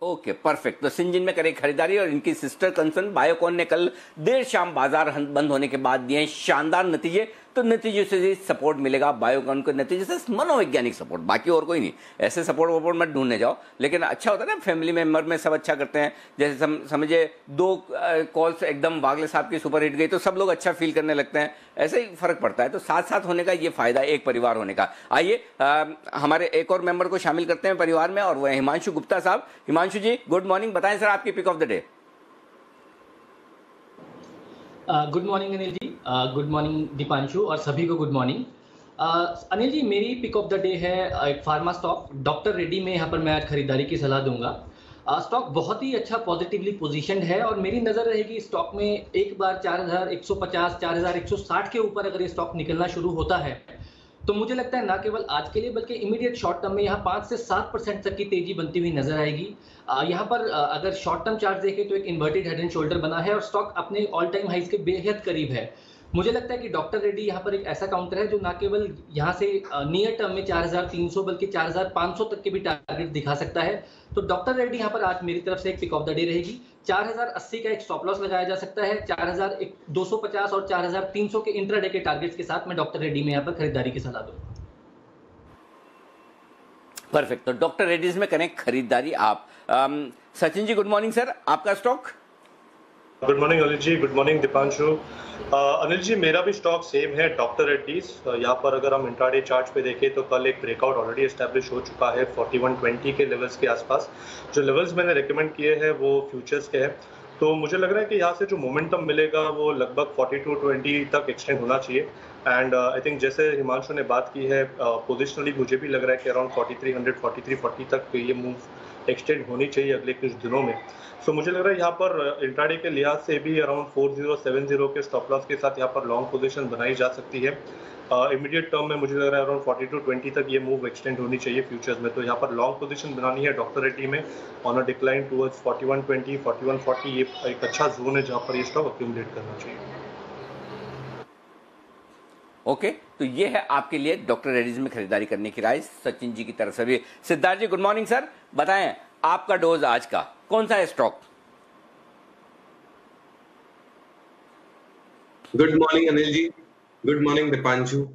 Okay perfect. तो सिंजिन में करें खरीदारी। और इनकी सिस्टर कंसर्न बायोकॉन ने कल देर शाम बाजार बंद होने के बाद दिए शानदार नतीजे, तो नतीजे से सपोर्ट मिलेगा बायोकॉन को, नतीजे से मनोवैज्ञानिक सपोर्ट, बाकी और कोई नहीं। ऐसे सपोर्ट वपोर्ट मत ढूंढने जाओ, लेकिन अच्छा होता है ना फैमिली मेंबर में सब अच्छा करते हैं। जैसे समझे 2 कॉल्स एकदम वागले साहब की सुपर हिट गई तो सब लोग अच्छा फील करने लगते हैं, ऐसे ही फर्क पड़ता है। तो साथ साथ होने का ये फायदा एक परिवार होने का। आइए हमारे एक और मेंबर को शामिल करते हैं परिवार में, और वह हिमांशु गुप्ता साहब। हिमांशु जी गुड मॉर्निंग, बताएं सर आपकी pick of the day. Good morning Anil ji, good morning Dipanshu और सभी को गुड मॉर्निंग। अनिल जी, मेरी पिक ऑफ द डे है एक फार्मा स्टॉक डॉक्टर रेड्डी में। यहाँ पर मैं आज खरीदारी की सलाह दूंगा। स्टॉक बहुत ही अच्छा पॉजिटिवली पोजीशनड है और मेरी नज़र रहेगी स्टॉक में एक बार 4150 4160 के ऊपर अगर ये स्टॉक निकलना शुरू होता है तो मुझे लगता है ना केवल आज के लिए बल्कि इमीडिएट शॉर्ट टर्म में यहाँ 5 से 7% तक की तेजी बनती हुई नजर आएगी। यहाँ पर अगर शॉर्ट टर्म चार्ट देखें तो एक इन्वर्टेड हेड एंड शोल्डर बना है और स्टॉक अपने ऑल टाइम हाइज के बेहद करीब है। मुझे लगता है कि डॉक्टर रेड्डी यहाँ पर एक ऐसा काउंटर है जो ना केवल यहाँ से नियर टर्म में 4300 बल्कि 4500 तक के भी टारगेट दिखा सकता है। तो डॉक्टर रेड्डी यहाँ पर आज मेरी तरफ से एक पिक ऑफ द डे रहेगी। 4080 का एक स्टॉप लॉस लगाया जा सकता है। 4250 और 4300 के इंट्राडे के टारगेट्स के साथ मैं डॉक्टर रेड्डी में यहाँ पर खरीदारी की सलाह दूंगा। परफेक्ट। तो डॉक्टर रेड्डीज में करें खरीदारी आप। Sachin ji good morning sir, आपका stock? Good morning Anil ji, good morning Deepanshu. Anil ji, मेरा भी स्टॉक सेम है डॉक्टर रेड्डीज। यहाँ पर अगर हम इंट्राडे चार्ट पे देखें तो कल एक ब्रेकआउट ऑलरेडी एस्टैब्लिश हो चुका है 4120 के लेवल्स के आसपास। जो लेवल्स मैंने रेकमेंड किए हैं वो फ्यूचर्स के हैं, तो मुझे लग रहा है कि यहाँ से जो मोमेंटम मिलेगा वो लगभग 4220 तक एक्सटेंड होना चाहिए। एंड आई थिंक जैसे हिमांशु ने बात की है, पोजिशनली मुझे भी लग रहा है कि अराउंड 4300 4340 तक ये मूव एक्सटेंड होनी चाहिए अगले कुछ दिनों में। सो मुझे लग रहा है यहाँ पर इंट्राडे के लिहाज से भी अराउंड 4070 के स्टॉप लॉस के साथ यहाँ पर लॉन्ग पोजीशन बनाई जा सकती है। इमीडिएट टर्म में मुझे लग रहा है अराउंड 4220 तक ये मूव एक्सटेंड होनी चाहिए फ्यूचर्स में। तो यहाँ पर लॉन्ग पोजीशन बनानी है डॉक्टर रेड्डी में ऑन अ डिक्लाइन टुवर्ड्स 4120 4140। ये एक अच्छा जोन है जहाँ पर ये स्टॉक अक्यूमुलेट करना चाहिए। ओके, तो ये है आपके लिए डॉक्टर रेड्डीज में खरीदारी करने की राय सचिन जी की तरफ से भी। सिद्धार्थ जी गुड मॉर्निंग सर, बताएं आपका डोज आज का कौन सा है stock? Good morning Anil ji, good morning Deepanshu.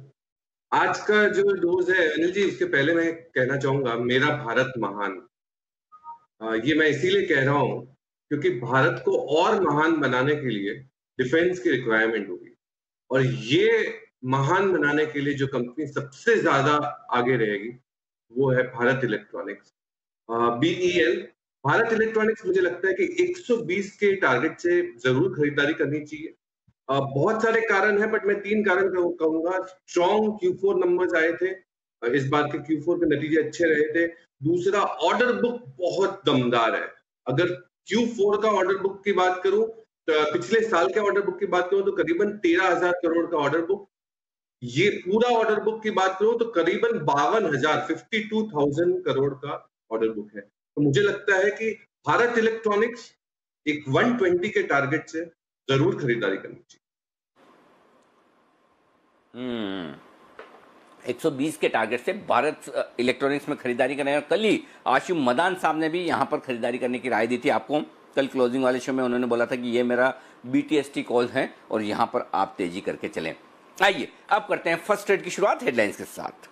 आज का जो डोज है अनिल जी, इसके पहले मैं कहना चाहूंगा मेरा भारत महान। ये मैं इसीलिए कह रहा हूं क्योंकि भारत को और महान बनाने के लिए डिफेंस की रिक्वायरमेंट होगी और ये महान बनाने के लिए जो कंपनी सबसे ज्यादा आगे रहेगी वो है Bharat electronics, BEL। Bharat electronics मुझे लगता है कि 120 के टारगेट से जरूर खरीदारी करनी चाहिए। बहुत सारे कारण हैं बट मैं 3 कारण कहूंगा। स्ट्रॉन्ग Q4 नंबर्स आए थे, इस बार के Q4 के नतीजे अच्छे रहे थे। दूसरा, ऑर्डर बुक बहुत दमदार है। अगर Q4 का ऑर्डर बुक की बात करूं तो पिछले साल के ऑर्डर बुक की बात करूं तो करीबन 13,000 करोड़ का ऑर्डर बुक। ये पूरा ऑर्डर बुक की बात करूं तो करीबन 52,000 करोड़ का ऑर्डर बुक है। तो मुझे लगता है कि भारत इलेक्ट्रॉनिक्स एक 120 के टारगेट से जरूर खरीदारी करनी चाहिए। 120 के टारगेट से भारत इलेक्ट्रॉनिक्स में खरीदारी करने। और कल ही आशु मदान साहब ने भी यहां पर खरीदारी करने की राय दी थी आपको। कल क्लोजिंग वाले शो में उन्होंने बोला था कि ये मेरा BTST कॉल है और यहां पर आप तेजी करके चलें। आइए अब करते हैं फर्स्ट ट्रेड की शुरुआत हेडलाइंस के साथ।